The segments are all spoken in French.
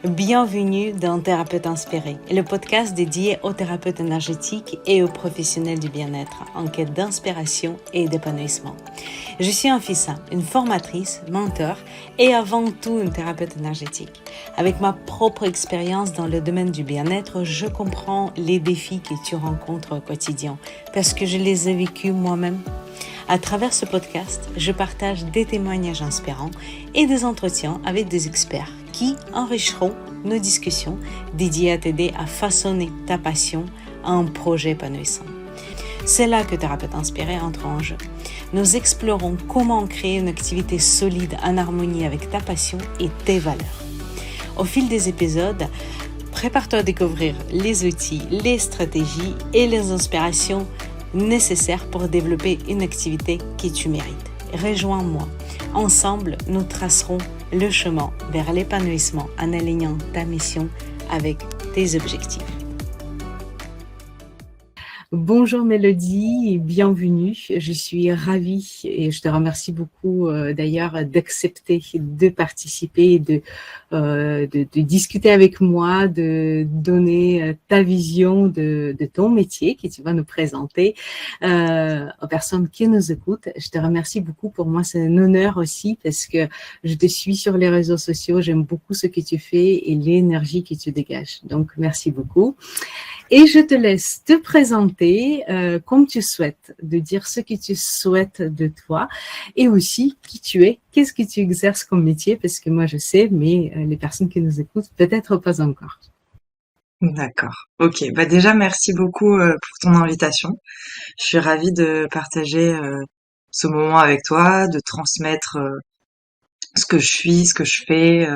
Bienvenue dans Thérapeute Inspiré, le podcast dédié aux thérapeutes énergétiques et aux professionnels du bien-être en quête d'inspiration et d'épanouissement. Je suis Anfissa, une formatrice, mentor et avant tout une thérapeute énergétique. Avec ma propre expérience dans le domaine du bien-être, je comprends les défis que tu rencontres au quotidien parce que je les ai vécus moi-même. À travers ce podcast, je partage des témoignages inspirants et des entretiens avec des experts qui enrichiront nos discussions dédiées à t'aider à façonner ta passion à un projet épanouissant. C'est là que Thérapeute Inspiré entre en jeu. Nous explorons comment créer une activité solide en harmonie avec ta passion et tes valeurs. Au fil des épisodes, prépare-toi à découvrir les outils, les stratégies et les inspirations nécessaires pour développer une activité que tu mérites. Rejoins-moi. Ensemble, nous tracerons le chemin vers l'épanouissement en alignant ta mission avec tes objectifs. Bonjour Mélodie, bienvenue. Je suis ravie et je te remercie beaucoup d'ailleurs d'accepter de participer, de discuter avec moi, de donner ta vision de ton métier que tu vas nous présenter aux personnes qui nous écoutent. Je te remercie beaucoup. Pour moi, c'est un honneur aussi parce que je te suis sur les réseaux sociaux. J'aime beaucoup ce que tu fais et l'énergie que tu dégages. Donc, merci beaucoup. Et je te laisse te présenter comme tu souhaites, de dire ce que tu souhaites de toi et aussi qui tu es, qu'est-ce que tu exerces comme métier, parce que moi je sais, mais les personnes qui nous écoutent peut-être pas encore. D'accord. Ok. Bah déjà, merci beaucoup pour ton invitation. Je suis ravie de partager ce moment avec toi, de transmettre ce que je suis, ce que je fais,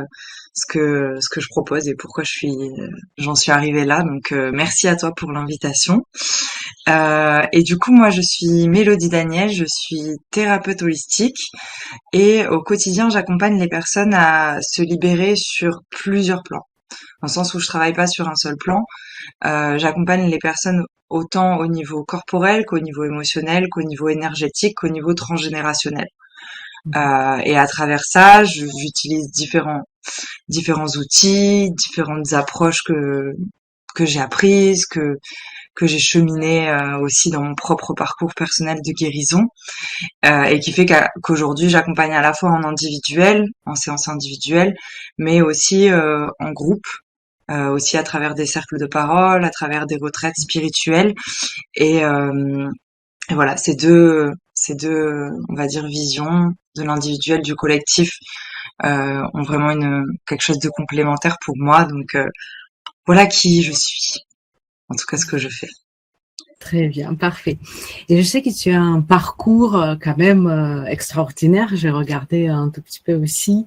ce que je propose et pourquoi j'en suis arrivée là. Donc merci à toi pour l'invitation. Et du coup, moi, je suis Mélodie Daniel, je suis thérapeute holistique et au quotidien, j'accompagne les personnes à se libérer sur plusieurs plans. Dans le sens où je travaille pas sur un seul plan. J'accompagne les personnes autant au niveau corporel qu'au niveau émotionnel, qu'au niveau énergétique, qu'au niveau transgénérationnel. Et à travers ça, j'utilise différents outils, différentes approches que j'ai apprises, que j'ai cheminées aussi dans mon propre parcours personnel de guérison, et qui fait qu'aujourd'hui j'accompagne à la fois en individuel, en séance individuelle, mais aussi en groupe, aussi à travers des cercles de parole, à travers des retraites spirituelles. Et, euh, et voilà, ces deux, on va dire, visions de l'individuel, du collectif, ont vraiment quelque chose de complémentaire pour moi. Donc voilà qui je suis, en tout cas ce que je fais. Très bien, parfait. Et je sais que tu as un parcours quand même extraordinaire. J'ai regardé un tout petit peu aussi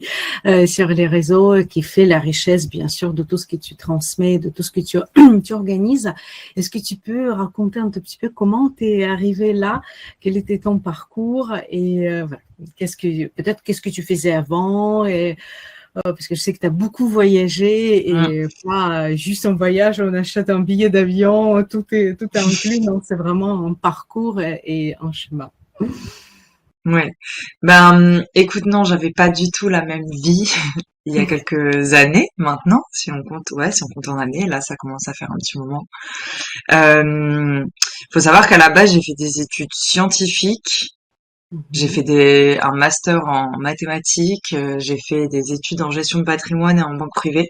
sur les réseaux qui fait la richesse, bien sûr, de tout ce que tu transmets, de tout ce que tu organises. Est-ce que tu peux raconter un tout petit peu comment tu es arrivé là? Quel était ton parcours? Et voilà. Qu'est-ce que tu faisais avant? Et parce que je sais que tu as beaucoup voyagé Mm. et pas juste un voyage, on achète un billet d'avion, tout est inclus. Donc, c'est vraiment un parcours et un chemin. Ouais. Ben, écoute, non, j'avais pas du tout la même vie il y a quelques années maintenant, si on compte, ouais, si on compte en années. Là, ça commence à faire un petit moment. Euh, Faut savoir qu'à la base, j'ai fait des études scientifiques. J'ai Mhm. fait un master en mathématiques. J'ai fait des études en gestion de patrimoine et en banque privée.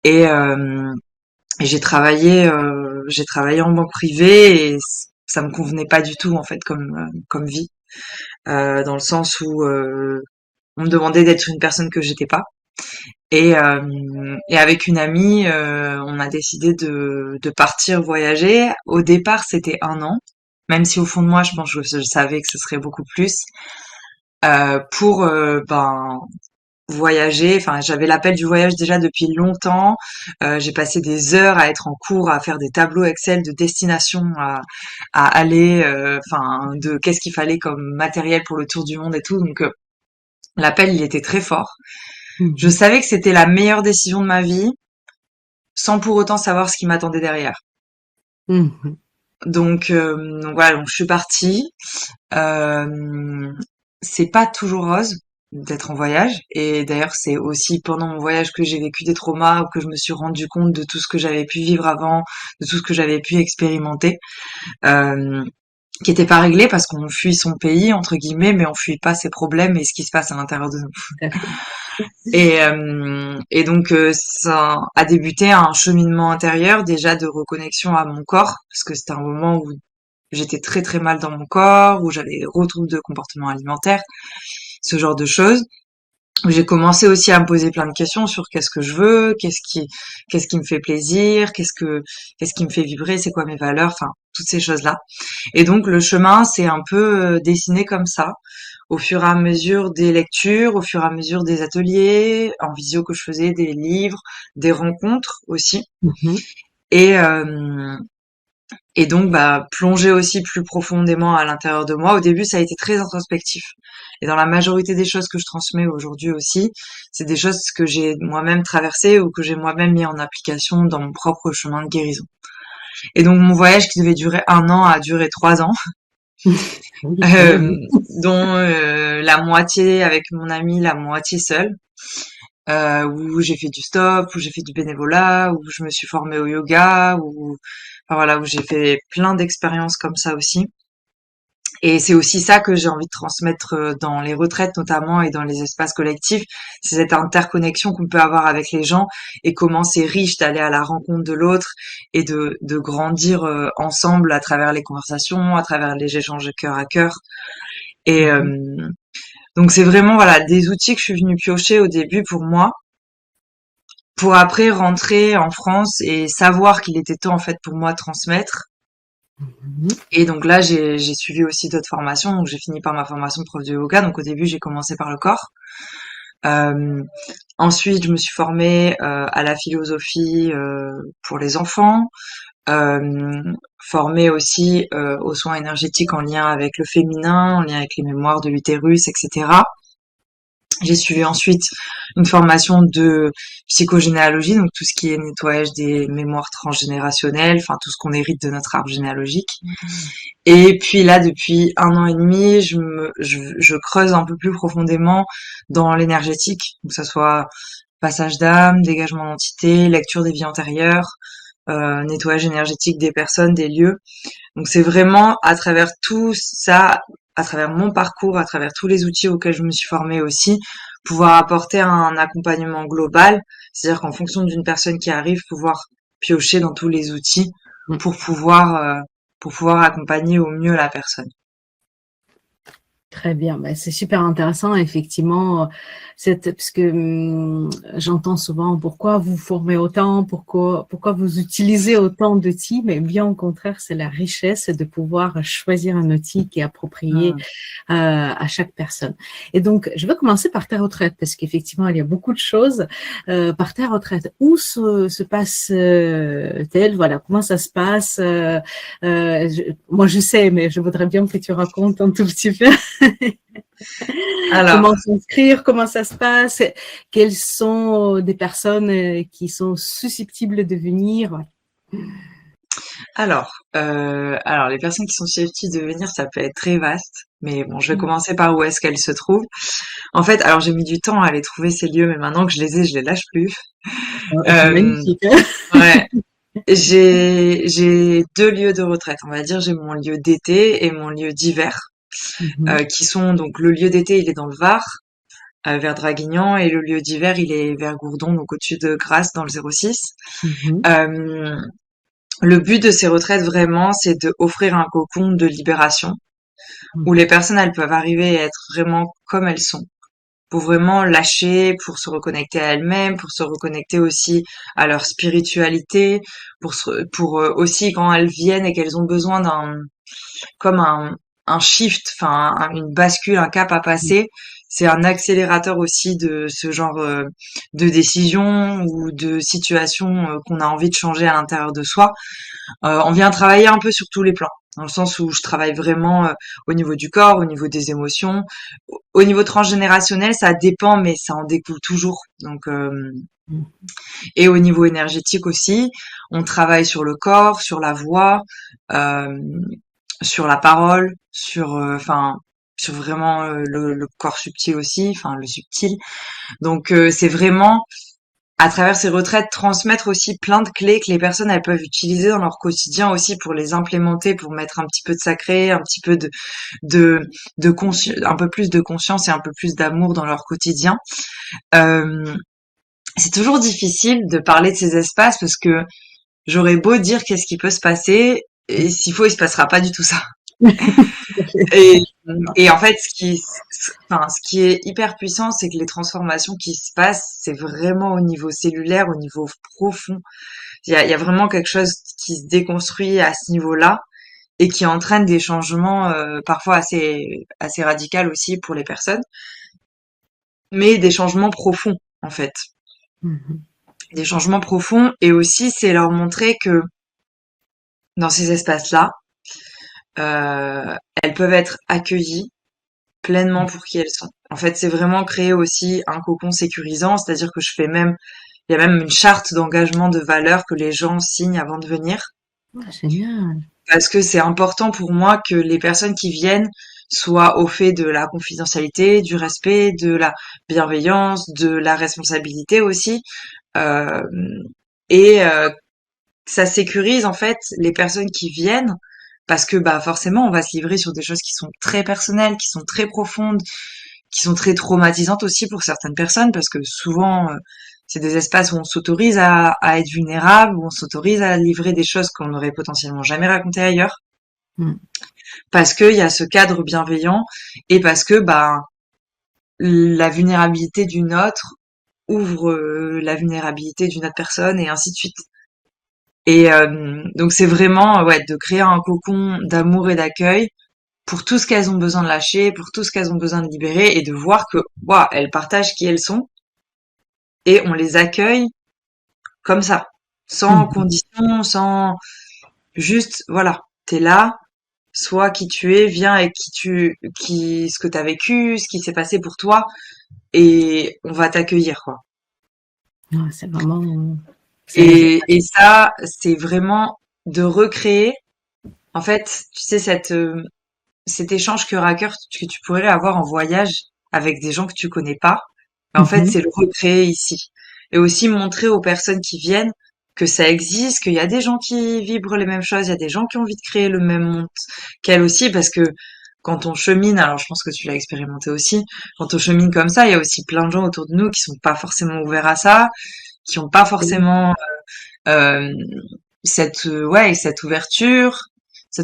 Et j'ai travaillé en banque privée et ça me convenait pas du tout en fait comme vie, dans le sens où on me demandait d'être une personne que j'étais pas. Et avec une amie, on a décidé de partir voyager. Au départ, c'était 1 an, même si au fond de moi, je pense que je savais que ce serait beaucoup plus, pour ben voyager. Enfin, j'avais l'appel du voyage déjà depuis longtemps. J'ai passé des heures à être en cours, à faire des tableaux Excel de destination à aller, enfin, de qu'est-ce qu'il fallait comme matériel pour le tour du monde et tout. Donc, l'appel, il était très fort. Je Mhm. savais que c'était la meilleure décision de ma vie, sans pour autant savoir ce qui m'attendait derrière. Mhm. Donc voilà, donc je suis partie. Euh, c'est pas toujours rose. d'être en voyage. Et d'ailleurs, c'est aussi pendant mon voyage que j'ai vécu des traumas ou que je me suis rendu compte de tout ce que j'avais pu vivre avant, de tout ce que j'avais pu expérimenter, euh, qui n'était pas réglé parce qu'on fuit son pays entre guillemets, mais on fuit pas ses problèmes et ce qui se passe à l'intérieur de nous. Tout à fait. Et donc ça a débuté un cheminement intérieur déjà de reconnexion à mon corps parce que c'était un moment où j'étais très très mal dans mon corps, où j'avais des gros troubles de comportement alimentaire, ce genre de choses. Où j'ai commencé aussi à me poser plein de questions sur qu'est-ce que je veux, qu'est-ce qui me fait plaisir, qu'est-ce qui me fait vibrer, c'est quoi mes valeurs, enfin toutes ces choses-là. Et donc le chemin s'est un peu dessiné comme ça, au fur et à mesure des lectures, au fur et à mesure des ateliers en visio que je faisais, des livres, des rencontres aussi. Mhm. Et et donc, bah, plonger aussi plus profondément à l'intérieur de moi. Au début, ça a été très introspectif. Et dans la majorité des choses que je transmets aujourd'hui aussi, c'est des choses que j'ai moi-même traversées ou que j'ai moi-même mis en application dans mon propre chemin de guérison. Et donc, mon voyage qui devait durer 1 an a duré 3 ans, Oui, quand euh, même. dont la moitié avec mon ami, la moitié seule. Où j'ai fait du stop, où j'ai fait du bénévolat, où je me suis formée au yoga, enfin voilà, où j'ai fait plein d'expériences comme ça aussi. Et c'est aussi ça que j'ai envie de transmettre dans les retraites notamment et dans les espaces collectifs, c'est cette interconnexion qu'on peut avoir avec les gens et comment c'est riche d'aller à la rencontre de l'autre et de grandir ensemble à travers les conversations, à travers les échanges de cœur à cœur. Et Mhm. donc c'est vraiment voilà des outils que je suis venue piocher au début pour moi pour après rentrer en France et savoir qu'il était temps en fait pour moi de transmettre. Mhm. Et donc là, j'ai suivi aussi d'autres formations. Donc j'ai fini par ma formation de prof de yoga. Donc au début, j'ai commencé par le corps. Euh, Ensuite, je me suis formée à la philosophie pour les enfants, euh, formée aussi aux soins énergétiques en lien avec le féminin, en lien avec les mémoires de l'utérus, etc. J'ai suivi ensuite une formation de psychogénéalogie, donc tout ce qui est nettoyage des mémoires transgénérationnelles, enfin tout ce qu'on hérite de notre arbre généalogique. Et puis là, depuis 1 an et demi, je creuse un peu plus profondément dans l'énergétique, que ce soit passage d'âme, dégagement d'entité, lecture des vies antérieures, nettoyage énergétique des personnes, des lieux. Donc c'est vraiment à travers tout ça, à travers mon parcours, à travers tous les outils auxquels je me suis formée aussi, pouvoir apporter un accompagnement global, c'est-à-dire qu'en fonction d'une personne qui arrive, pouvoir piocher dans tous les outils pour pouvoir euh, pour pouvoir accompagner au mieux la personne. Très bien, bah, c'est super intéressant, effectivement, parce que j'entends souvent pourquoi vous formez autant, pourquoi vous utilisez autant d'outils, mais bien au contraire, c'est la richesse de pouvoir choisir un outil qui est approprié Mm. à chaque personne. Et donc, je vais commencer par ta retraite, parce qu'effectivement, il y a beaucoup de choses. Par ta retraite, où se passe-t-elle? Voilà, comment ça se passe? Moi, je sais, mais je voudrais bien que tu racontes un tout petit peu. Alors, Comment s'inscrire, comment ça se passe, quelles sont des personnes qui sont susceptibles de venir. alors les personnes qui sont susceptibles de venir, ça peut être très vaste, mais bon, je vais commencer par où est-ce qu'elles se trouvent. En fait, alors j'ai mis du temps à aller trouver ces lieux, mais maintenant que je les ai, je les lâche plus. C'est Euh, magnifique. Hein. ouais, j'ai 2 lieux de retraite, on va dire. J'ai mon lieu d'été et mon lieu d'hiver, Mhm, qui sont donc le lieu d'été, il est dans le Var, vers Draguignan, et le lieu d'hiver, il est vers Gourdon, donc au-dessus de Grasse, dans le 06. mhm, Euh, le but de ces retraites vraiment, c'est de offrir un cocon de libération où les personnes elles peuvent arriver et être vraiment comme elles sont, pour vraiment lâcher, pour se reconnecter à elles-mêmes, pour se reconnecter aussi à leur spiritualité, pour aussi quand elles viennent et qu'elles ont besoin comme un shift, enfin une bascule, un cap à passer. C'est un accélérateur aussi de ce genre de décision ou de situation qu'on a envie de changer à l'intérieur de soi. On vient travailler un peu sur tous les plans, dans le sens où je travaille vraiment au niveau du corps, au niveau des émotions. Au niveau transgénérationnel, ça dépend, mais ça en découle toujours. Donc, et au niveau énergétique aussi, on travaille sur le corps, sur la voix, euh, sur la parole, sur, enfin, sur vraiment le corps subtil aussi, enfin le subtil. Donc c'est vraiment à travers ces retraites transmettre aussi plein de clés que les personnes elles peuvent utiliser dans leur quotidien aussi pour les implémenter, pour mettre un petit peu de sacré, un petit peu de un peu plus de conscience et un peu plus d'amour dans leur quotidien. Euh, c'est toujours difficile de parler de ces espaces parce que j'aurais beau dire qu'est-ce qui peut se passer, et s'il faut, il se passera pas du tout ça. Et, et en fait, ce qui est hyper puissant, c'est que les transformations qui se passent, c'est vraiment au niveau cellulaire, au niveau profond. Il y a vraiment quelque chose qui se déconstruit à ce niveau-là et qui entraîne des changements parfois assez radicaux aussi pour les personnes, mais des changements profonds en fait. Mhm. Des changements profonds et aussi c'est leur montrer que dans ces espaces-là, elles peuvent être accueillies pleinement pour qui elles sont. En fait, c'est vraiment créer aussi un cocon sécurisant, c'est-à-dire que il y a même une charte d'engagement de valeurs que les gens signent avant de venir, Ah, génial. parce que c'est important pour moi que les personnes qui viennent soient au fait de la confidentialité, du respect, de la bienveillance, de la responsabilité aussi, euh, et ça sécurise en fait les personnes qui viennent parce que bah forcément on va se livrer sur des choses qui sont très personnelles, qui sont très profondes, qui sont très traumatisantes aussi pour certaines personnes parce que souvent c'est des espaces où on s'autorise à être vulnérable, où on s'autorise à livrer des choses qu'on n'aurait potentiellement jamais racontées ailleurs Mm. parce qu'il y a ce cadre bienveillant et parce que bah la vulnérabilité d'une autre ouvre la vulnérabilité d'une autre personne et ainsi de suite. Et donc c'est vraiment ouais de créer un cocon d'amour et d'accueil pour tout ce qu'elles ont besoin de lâcher, pour tout ce qu'elles ont besoin de libérer et de voir que waouh, elles partagent qui elles sont et on les accueille comme ça, sans Mhm. condition, sans juste voilà, t'es là, sois qui tu es, viens avec ce que t'as vécu, ce qui s'est passé pour toi et on va t'accueillir quoi. Ah, c'est vraiment, Et ça, c'est vraiment de recréer en fait, tu sais cet échange cœur à cœur que tu pourrais avoir en voyage avec des gens que tu connais pas. En fait, Mhm. c'est le recréer ici. Et aussi montrer aux personnes qui viennent que ça existe, qu'il y a des gens qui vibrent les mêmes choses, il y a des gens qui ont envie de créer le même monde qu'elles aussi, parce que quand on chemine, alors je pense que tu l'as expérimenté aussi, quand on chemine comme ça, il y a aussi plein de gens autour de nous qui sont pas forcément ouverts à ça, qui ont pas forcément euh, cette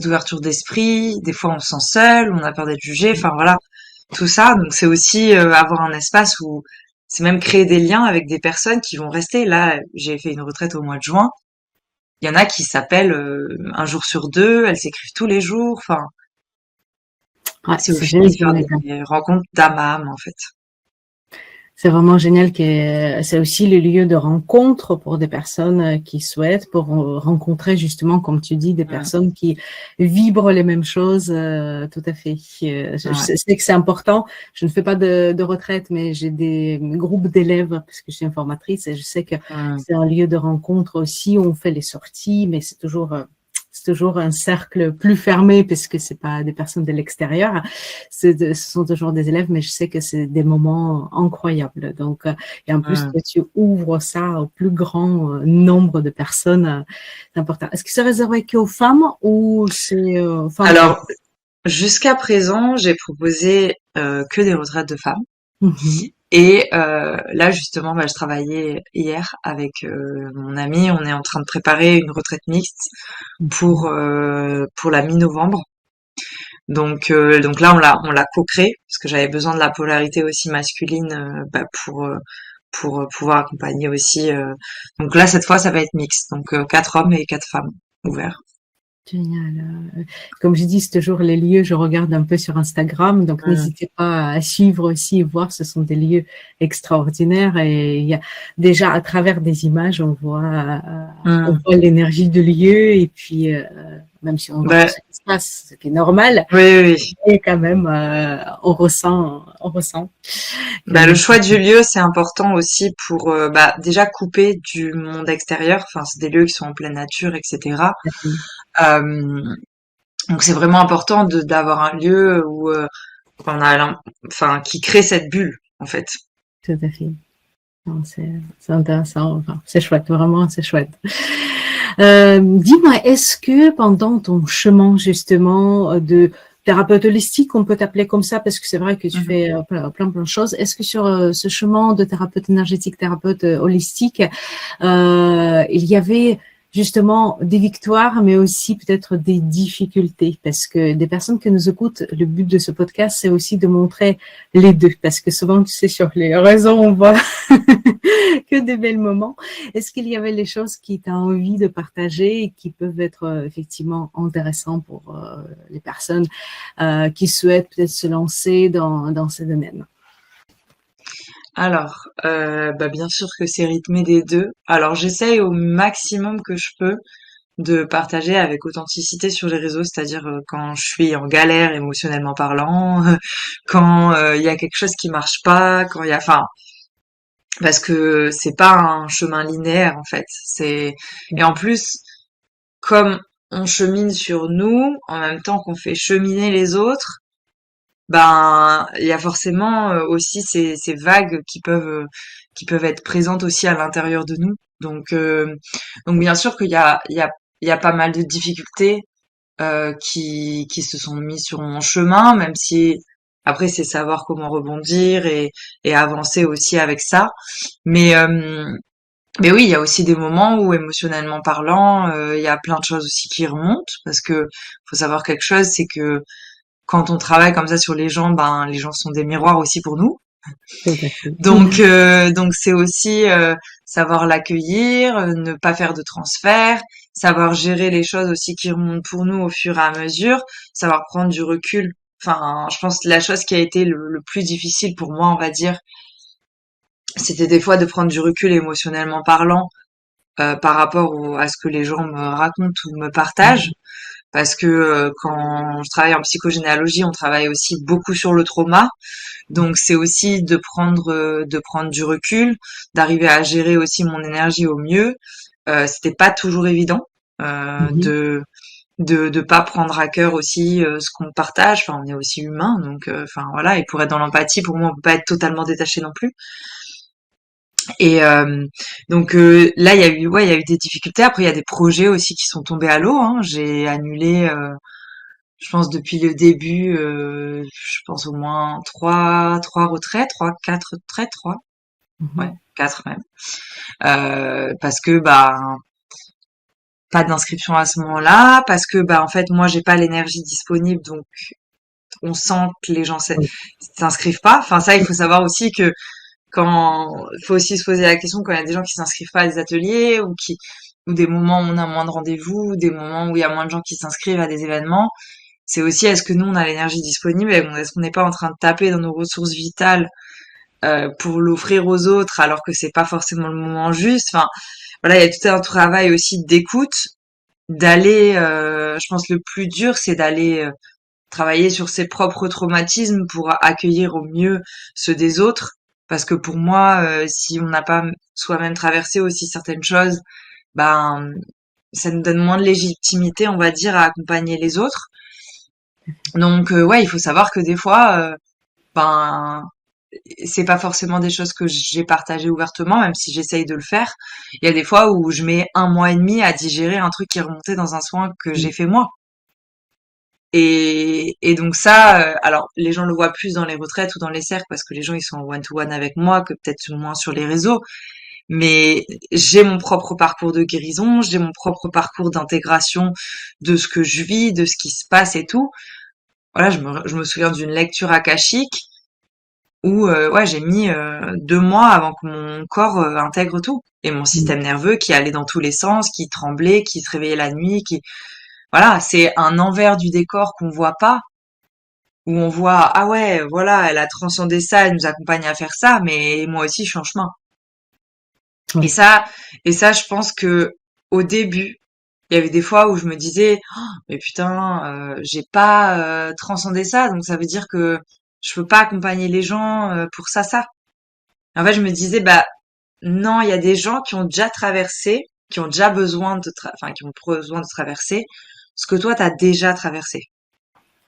ouverture d'esprit. Des fois, on se sent seul, on a peur d'être jugé. Enfin voilà, tout ça. Donc c'est aussi avoir un espace où c'est même créer des liens avec des personnes qui vont rester. Là, j'ai fait une retraite au mois de juin. Il y en a qui s'appellent un jour sur deux. Elles s'écrivent tous les jours. Enfin, Ouais, c'est au c'est final faire génial. des rencontres d'âme à âme en fait. C'est vraiment génial que c'est aussi le lieu de rencontre pour des personnes qui souhaitent, pour rencontrer justement, comme tu dis, des Mm. personnes qui vibrent les mêmes choses. Tout à fait. Je Ouais. sais que c'est important. Je ne fais pas de retraite, mais j'ai des groupes d'élèves parce que je suis informatrice et je sais que Mm. c'est un lieu de rencontre aussi où on fait les sorties, mais c'est toujours un cercle plus fermé parce que c'est pas des personnes de l'extérieur. Ce sont toujours des élèves, mais je sais que c'est des moments incroyables. Donc, et en plus Mm. que tu ouvres ça au plus grand nombre de personnes, c'est important. Est-ce que c'est réservé qu'aux femmes ou c'est femmes et Alors, jusqu'à présent, j'ai proposé que des retraites de femmes. hommes? Et là justement, bah, je travaillais hier avec mon ami. On est en train de préparer une retraite mixte Mhm. pour la mi-novembre. Donc là, on l'a co-créé parce que j'avais besoin de la polarité aussi masculine bah, pour pouvoir accompagner aussi. Donc là, cette fois, ça va être mixte. Donc 4 hommes et 4 femmes ouverts. Génial. Comme je dis, c'est toujours les lieux, je regarde un peu sur Instagram, donc Mm, n'hésitez pas à suivre aussi et voir, ce sont des lieux extraordinaires et il y a déjà à travers des images, on mm. voit l'énergie du lieu et puis même si on ne voit pas Bah, ce qui se passe, ce qui est normal, oui, oui, oui. et quand même on ressent quand Bah, le même. choix du lieu, c'est important aussi pour bah, déjà couper du monde extérieur. Enfin, c'est des lieux qui sont en pleine nature, etc. Euh, donc c'est vraiment important d'avoir un lieu où On a, enfin, qui crée cette bulle, en fait. Tout à fait. Non, c'est intéressant, enfin, c'est chouette, vraiment, c'est chouette. Dis-moi, est-ce que pendant ton chemin justement de thérapeute holistique, on peut t'appeler comme ça parce que c'est vrai que tu Mhm. fais plein de choses. Est-ce que sur ce chemin de thérapeute énergétique, thérapeute holistique, il y avait justement des victoires, mais aussi peut-être des difficultés, parce que des personnes qui nous écoutent, le but de ce podcast, c'est aussi de montrer les deux, parce que souvent, tu sais, sur les réseaux, on voit que des belles moments. Est-ce qu'il y avait les choses qui tu as envie de partager et qui peuvent être effectivement intéressantes pour les personnes qui souhaitent peut-être se lancer dans ce domaine? Alors, bah, bien sûr que c'est rythmé des deux. Alors, j'essaye au maximum que je peux de partager avec authenticité sur les réseaux, c'est-à-dire quand je suis en galère émotionnellement parlant, quand il y a quelque chose qui marche pas, quand il y a, enfin, parce que c'est pas un chemin linéaire en fait. Et en plus, comme on chemine sur nous, en même temps qu'on fait cheminer les autres, ben il y a forcément aussi ces vagues qui peuvent être présentes aussi à l'intérieur de nous. Donc bien sûr qu'il y a pas mal de difficultés qui se sont mis sur mon chemin, même si après c'est savoir comment rebondir et avancer aussi avec ça. Mais mais oui, il y a aussi des moments où émotionnellement parlant, il y a plein de choses aussi qui remontent parce que faut savoir quelque chose, c'est que quand on travaille comme ça sur les gens, ben les gens sont des miroirs aussi pour nous. Tout à fait. Donc c'est aussi savoir l'accueillir, ne pas faire de transfert, savoir gérer les choses aussi qui remontent pour nous au fur et à mesure, savoir prendre du recul. Enfin, je pense que la chose qui a été le plus difficile pour moi, on va dire, c'était des fois de prendre du recul émotionnellement parlant par rapport à ce que les gens me racontent ou me partagent. Parce que quand je travaille en psychogénéalogie, on travaille aussi beaucoup sur le trauma. Donc c'est aussi de prendre du recul, d'arriver à gérer aussi mon énergie au mieux. C'était pas toujours évident Mhm. de pas prendre à cœur aussi ce qu'on partage. Enfin, on est aussi humain, donc enfin voilà. Et pour être dans l'empathie, pour moi, on peut pas être totalement détaché non plus. Et donc là, il y a eu des difficultés. Après, il y a des projets aussi qui sont tombés à l'eau, hein. J'ai annulé, je pense depuis le début, je pense au moins trois retraites, quatre retraites, trois, ouais, Mhm. quatre même. Parce que bah pas d'inscription à ce moment-là, parce que bah en fait moi j'ai pas l'énergie disponible, donc on sent que les gens Oui. s'inscrivent pas. Enfin ça, il faut savoir aussi que quand il faut aussi se poser la question quand il y a des gens qui s'inscrivent pas à des ateliers ou des moments où on a moins de rendez-vous, ou des moments où il y a moins de gens qui s'inscrivent à des événements. C'est aussi est-ce que nous on a l'énergie disponible et est-ce qu'on n'est pas en train de taper dans nos ressources vitales pour l'offrir aux autres alors que c'est pas forcément le moment juste. Enfin voilà, il y a tout un travail aussi d'écoute, d'aller. Je pense le plus dur c'est d'aller travailler sur ses propres traumatismes pour accueillir au mieux ceux des autres. Parce que pour moi, si on n'a pas soi-même traversé aussi certaines choses, ben ça nous donne moins de légitimité, on va dire, à accompagner les autres. Donc ouais, il faut savoir que des fois, ben c'est pas forcément des choses que j'ai partagées ouvertement, même si j'essaye de le faire. Il y a des fois où je mets 1 mois et demi à digérer un truc qui est remonté dans un soin que j'ai fait moi. Et donc ça, alors les gens le voient plus dans les retraites ou dans les cercles parce que les gens ils sont en one-to-one avec moi que peut-être moins sur les réseaux. Mais j'ai mon propre parcours de guérison, j'ai mon propre parcours d'intégration de ce que je vis, de ce qui se passe et tout. Voilà, je me souviens d'une lecture akashique où ouais, j'ai mis 2 mois avant que mon corps intègre tout. Et mon Mhm. système nerveux qui allait dans tous les sens, qui tremblait, qui se réveillait la nuit, qui... Voilà, c'est un envers du décor qu'on voit pas, où on voit, ah ouais, voilà, elle a transcendé ça, elle nous accompagne à faire ça, mais moi aussi je suis en chemin. Et Oui. ça, et ça, je pense que au début, il y avait des fois où je me disais, oh, mais putain, j'ai pas transcendé ça, donc ça veut dire que je peux pas accompagner les gens pour ça, ça. En fait, je me disais, bah non, il y a des gens qui ont déjà traversé, qui ont déjà besoin enfin, qui ont besoin de traverser ce que toi t'as déjà traversé.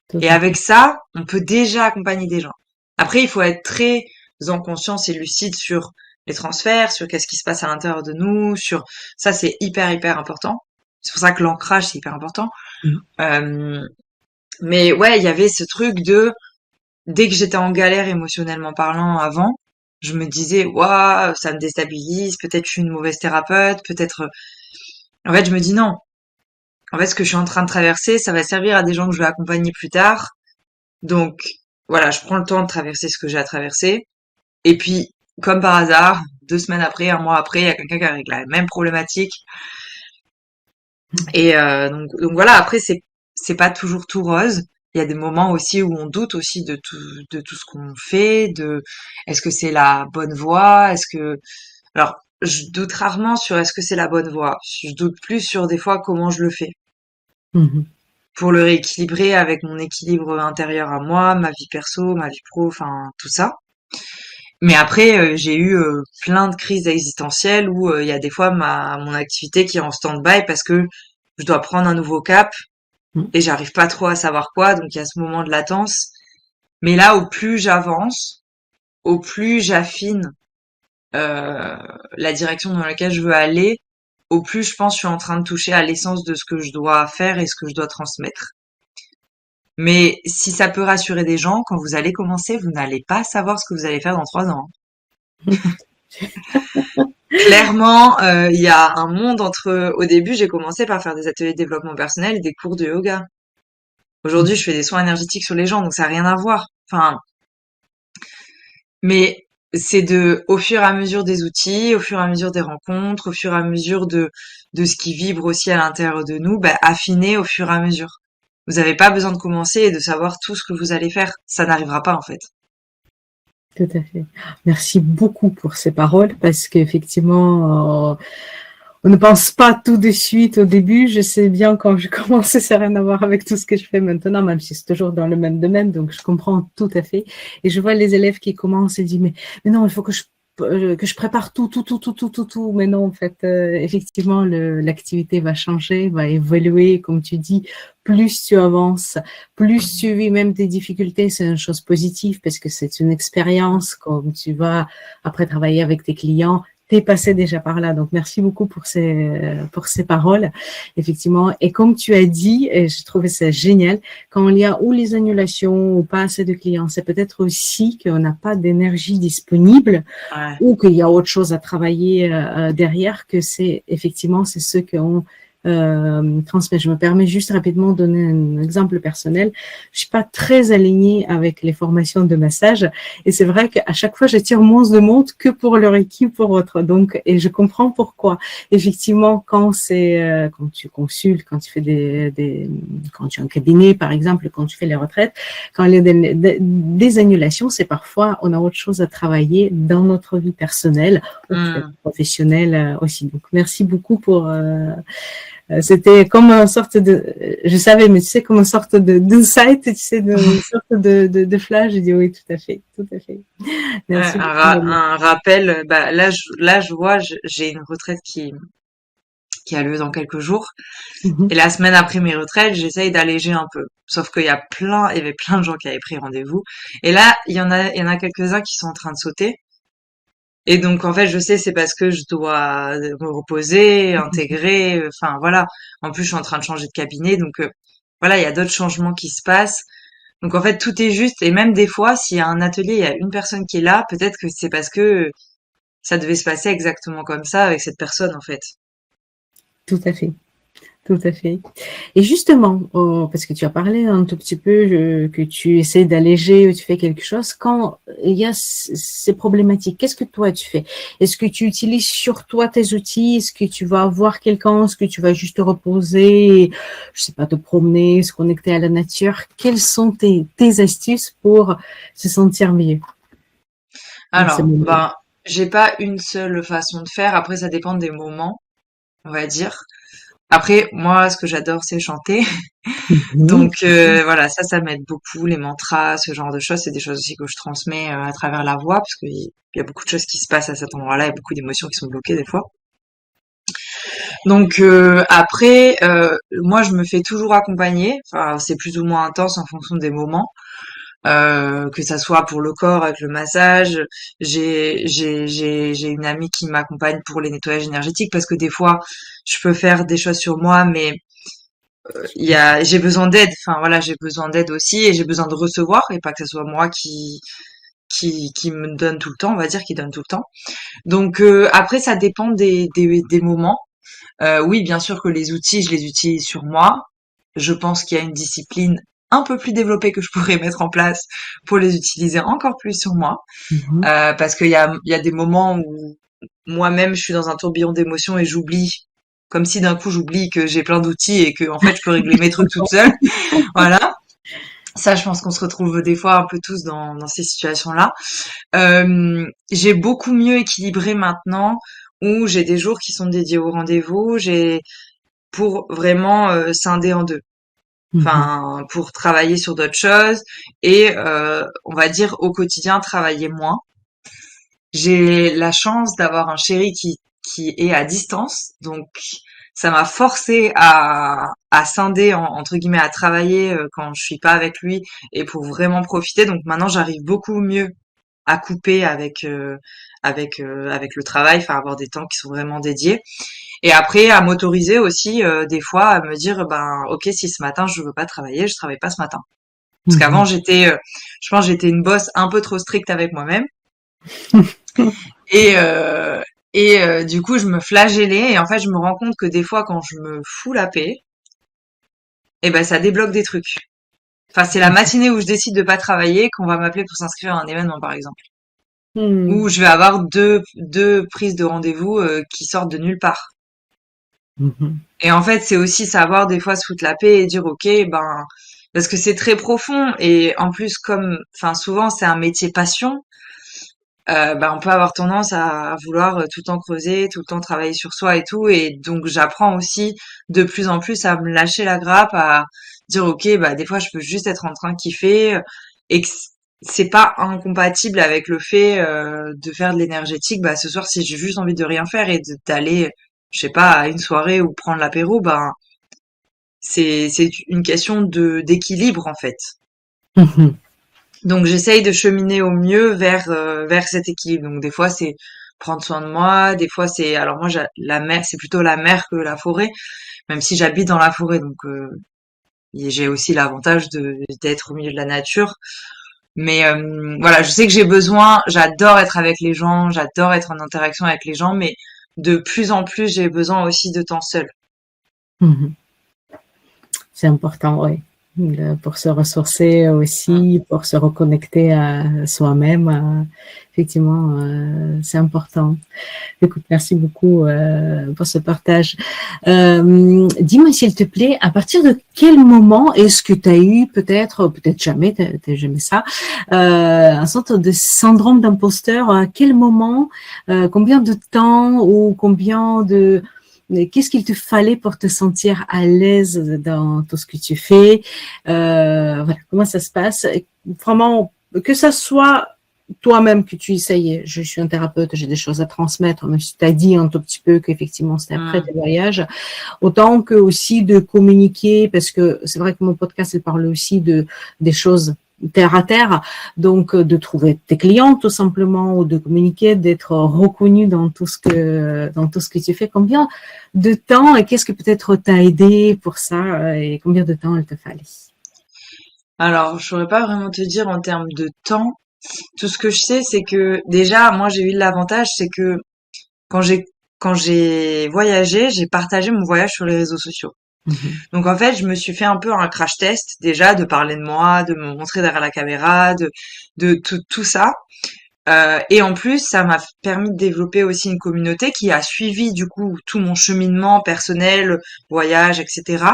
tout Et à fait. avec ça, on peut déjà accompagner des gens. Après, il faut être très en conscience et lucide sur les transferts, sur qu'est-ce qui se passe à l'intérieur de nous, sur ça, c'est hyper, hyper important. C'est pour ça que l'ancrage, c'est hyper important. Mmh. Euh, mais ouais, il y avait ce truc de, dès que j'étais en galère émotionnellement parlant avant, je me disais, waouh, ça me déstabilise, peut-être je suis une mauvaise thérapeute, peut-être, en fait, je me dis non. En fait, ce que je suis en train de traverser, ça va servir à des gens que je vais accompagner plus tard. Donc, voilà, je prends le temps de traverser ce que j'ai à traverser. Et puis, comme par hasard, 2 semaines après, un mois après, il y a quelqu'un qui a avec la même problématique. Et donc voilà, après, c'est pas toujours tout rose. Il y a des moments aussi où on doute aussi de tout ce qu'on fait, de est-ce que c'est la bonne voie, est-ce que alors je doute rarement sur est-ce que c'est la bonne voie. Je doute plus sur des fois comment je le fais Mmh. pour le rééquilibrer avec mon équilibre intérieur à moi, ma vie perso, ma vie pro, enfin tout ça. Mais après, j'ai eu plein de crises existentielles où il y a des fois mon activité qui est en stand-by parce que je dois prendre un nouveau cap Mmh. et j'arrive pas trop à savoir quoi, donc il y a ce moment de latence. Mais là, au plus j'avance, au plus j'affine euh, la direction dans laquelle je veux aller, au plus je pense que je suis en train de toucher à l'essence de ce que je dois faire et ce que je dois transmettre. Mais si ça peut rassurer des gens, quand vous allez commencer, vous n'allez pas savoir ce que vous allez faire dans 3 ans. Clairement, il y a un monde entre. Au début, j'ai commencé par faire des ateliers de développement personnel et des cours de yoga. Aujourd'hui, je fais des soins énergétiques sur les gens, donc ça n'a rien à voir. Enfin, mais c'est au fur et à mesure des outils, au fur et à mesure des rencontres, au fur et à mesure de ce qui vibre aussi à l'intérieur de nous, bah, affiner au fur et à mesure. Vous n'avez pas besoin de commencer et de savoir tout ce que vous allez faire. Ça n'arrivera pas, en fait. Tout à fait. Merci beaucoup pour ces paroles parce qu'effectivement, on ne pense pas tout de suite au début. Je sais bien quand je commence, ça n'a rien à voir avec tout ce que je fais maintenant, même si c'est toujours dans le même domaine, donc je comprends tout à fait. Et je vois les élèves qui commencent et disent, mais non, il faut que je prépare tout. Mais non, en fait, effectivement, l'activité va changer, va évoluer, comme tu dis. Plus tu avances, plus tu vis même tes difficultés, c'est une chose positive parce que c'est une expérience. Comme tu vas après travailler avec tes clients, t'es passé déjà par là. Donc, merci beaucoup pour ces paroles, effectivement. Et comme tu as dit, et je trouvais ça génial, quand il y a ou les annulations ou pas assez de clients, c'est peut-être aussi qu'on n'a pas d'énergie disponible Ouais. ou qu'il y a autre chose à travailler derrière, que c'est effectivement, c'est ceux qui ont transmet. Je me permets juste rapidement de donner un exemple personnel. Je suis pas très alignée avec les formations de massage et c'est vrai qu'à chaque fois, je tire moins de monde que pour leur équipe, pour autre. Donc, et je comprends pourquoi. Effectivement, quand quand tu consultes, quand tu fais quand tu es en cabinet, par exemple, quand tu fais les retraites, quand il y a des annulations, c'est parfois, on a autre chose à travailler dans notre vie personnelle ou peut-être Hmm. professionnelle aussi. Donc, merci beaucoup pour, c'était comme une sorte je savais, mais tu sais, comme une sorte d'insight, tu sais, une sorte de flash. J'ai dit oui, tout à fait, tout à fait. Ouais, Merci beaucoup. un rappel. Bah là, je vois, j'ai une retraite qui a lieu dans quelques jours. Mhm. Et la semaine après mes retraites, j'essaye d'alléger un peu. Sauf il y avait plein de gens qui avaient pris rendez-vous. Et là, il y en a quelques-uns qui sont en train de sauter. Et donc, en fait, je sais, c'est parce que je dois me reposer, intégrer, enfin, voilà. En plus, je suis en train de changer de cabinet. Donc, voilà, il y a d'autres changements qui se passent. Donc, en fait, tout est juste. Et même des fois, s'il y a un atelier, il y a une personne qui est là, peut-être que c'est parce que ça devait se passer exactement comme ça avec cette personne, en fait. Tout à fait. Tout à fait. Et justement, parce que tu as parlé un tout petit peu que tu essaies d'alléger ou tu fais quelque chose, quand il y a ces problématiques, qu'est-ce que toi tu fais? Est-ce que tu utilises sur toi tes outils? Est-ce que tu vas voir quelqu'un? Est-ce que tu vas juste te reposer? Je sais pas, te promener, se connecter à la nature? Quelles sont tes astuces pour se sentir mieux dans ces Alors, moments-là? ben, j'ai pas une seule façon de faire. Après, ça dépend des moments, on va dire. Après, moi, ce que j'adore, c'est chanter. Mhm. Donc voilà, ça m'aide beaucoup, les mantras, ce genre de choses, c'est des choses aussi que je transmets à travers la voix, parce qu'il y a beaucoup de choses qui se passent à cet endroit-là, et beaucoup d'émotions qui sont bloquées des fois. Donc après, moi je me fais toujours accompagner. Enfin, c'est plus ou moins intense en fonction des moments. Que ça soit pour le corps avec le massage. J'ai une amie qui m'accompagne pour les nettoyages énergétiques parce que des fois je peux faire des choses sur moi, mais j'ai besoin d'aide. Enfin voilà, j'ai besoin d'aide aussi et j'ai besoin de recevoir et pas que ce soit moi qui me donne tout le temps, on va dire, qui donne tout le temps. Donc après ça dépend des moments. Oui, bien sûr que les outils, je les utilise sur moi. Je pense qu'il y a une discipline un peu plus développée que je pourrais mettre en place pour les utiliser encore plus sur moi. Mhm. Parce qu'il y a des moments où moi-même je suis dans un tourbillon d'émotions et j'oublie, comme si d'un coup j'oublie que j'ai plein d'outils et que en fait je peux régler mes trucs toute seule. Voilà. Ça, je pense qu'on se retrouve des fois un peu tous dans ces situations-là. J'ai beaucoup mieux équilibré maintenant où j'ai des jours qui sont dédiés au rendez-vous. J'ai pour vraiment scinder en deux. Mhm. Enfin, pour travailler sur d'autres choses et on va dire au quotidien travailler moins. J'ai la chance d'avoir un chéri qui est à distance, donc ça m'a forcé à scinder entre guillemets à travailler quand je suis pas avec lui et pour vraiment profiter. Donc maintenant j'arrive beaucoup mieux à couper avec le travail, enfin avoir des temps qui sont vraiment dédiés. Et après, à m'autoriser aussi, des fois, à me dire, ben, ok, si ce matin je veux pas travailler, je travaille pas ce matin. Parce qu'avant, Mhm. je pense, que j'étais une boss un peu trop stricte avec moi-même. Et, du coup, je me flagellais. Et en fait, je me rends compte que des fois, quand je me fous la paix, eh ben, ça débloque des trucs. Enfin, c'est la matinée où je décide de pas travailler qu'on va m'appeler pour s'inscrire à un événement, par exemple. Où Mhm. je vais avoir deux prises de rendez-vous qui sortent de nulle part. Mhm. Et en fait, c'est aussi savoir des fois se foutre la paix et dire ok, ben parce que c'est très profond et en plus comme, enfin souvent c'est un métier passion, ben on peut avoir tendance à vouloir tout le temps creuser, tout le temps travailler sur soi et tout. Et donc j'apprends aussi de plus en plus à me lâcher la grappe, à dire ok, bah des fois je peux juste être en train de kiffer et que c'est pas incompatible avec le fait de faire de l'énergétique. Bah ce soir si j'ai juste envie de rien faire et d'aller je sais pas, à une soirée ou prendre l'apéro, ben c'est une question de d'équilibre en fait. Mhm. Donc j'essaye de cheminer au mieux vers cet équilibre. Donc des fois c'est prendre soin de moi, des fois c'est alors moi la mer c'est plutôt la mer que la forêt, même si j'habite dans la forêt donc et j'ai aussi l'avantage de d'être au milieu de la nature. Mais voilà, je sais que j'ai besoin, j'adore être avec les gens, j'adore être en interaction avec les gens, mais de plus en plus j'ai besoin aussi de temps seul. Mhm. C'est important, oui. Pour se ressourcer aussi, pour se reconnecter à soi-même, effectivement, c'est important. Écoute, merci beaucoup pour ce partage. Dis-moi, s'il te plaît, à partir de quel moment est-ce que tu as eu, peut-être jamais, t'as jamais ça, un sorte de syndrome d'imposteur? À quel moment, combien de temps ou combien de qu'est-ce qu'il te fallait pour te sentir à l'aise dans tout ce que tu fais? Voilà, comment ça se passe? Vraiment, que ça soit toi-même que tu essayes, je suis un thérapeute, j'ai des choses à transmettre, même si tu as dit un tout petit peu qu'effectivement c'était après Mm. tes voyages, autant que aussi de communiquer, parce que c'est vrai que mon podcast, il parle aussi de des choses terre à terre, donc de trouver tes clients tout simplement, ou de communiquer, d'être reconnu dans tout ce que tu fais. Combien de temps et qu'est-ce que peut-être t'a aidé pour ça et combien de temps il te fallait? Alors, je saurais pas vraiment te dire en termes de temps. Tout ce que je sais, c'est que déjà, moi, j'ai eu l'avantage, c'est que quand j'ai voyagé, j'ai partagé mon voyage sur les réseaux sociaux. Mhm. Donc en fait, je me suis fait un peu un crash test déjà, de parler de moi, de me montrer derrière la caméra, de tout ça. Et en plus, ça m'a permis de développer aussi une communauté qui a suivi du coup tout mon cheminement personnel, voyage, etc.,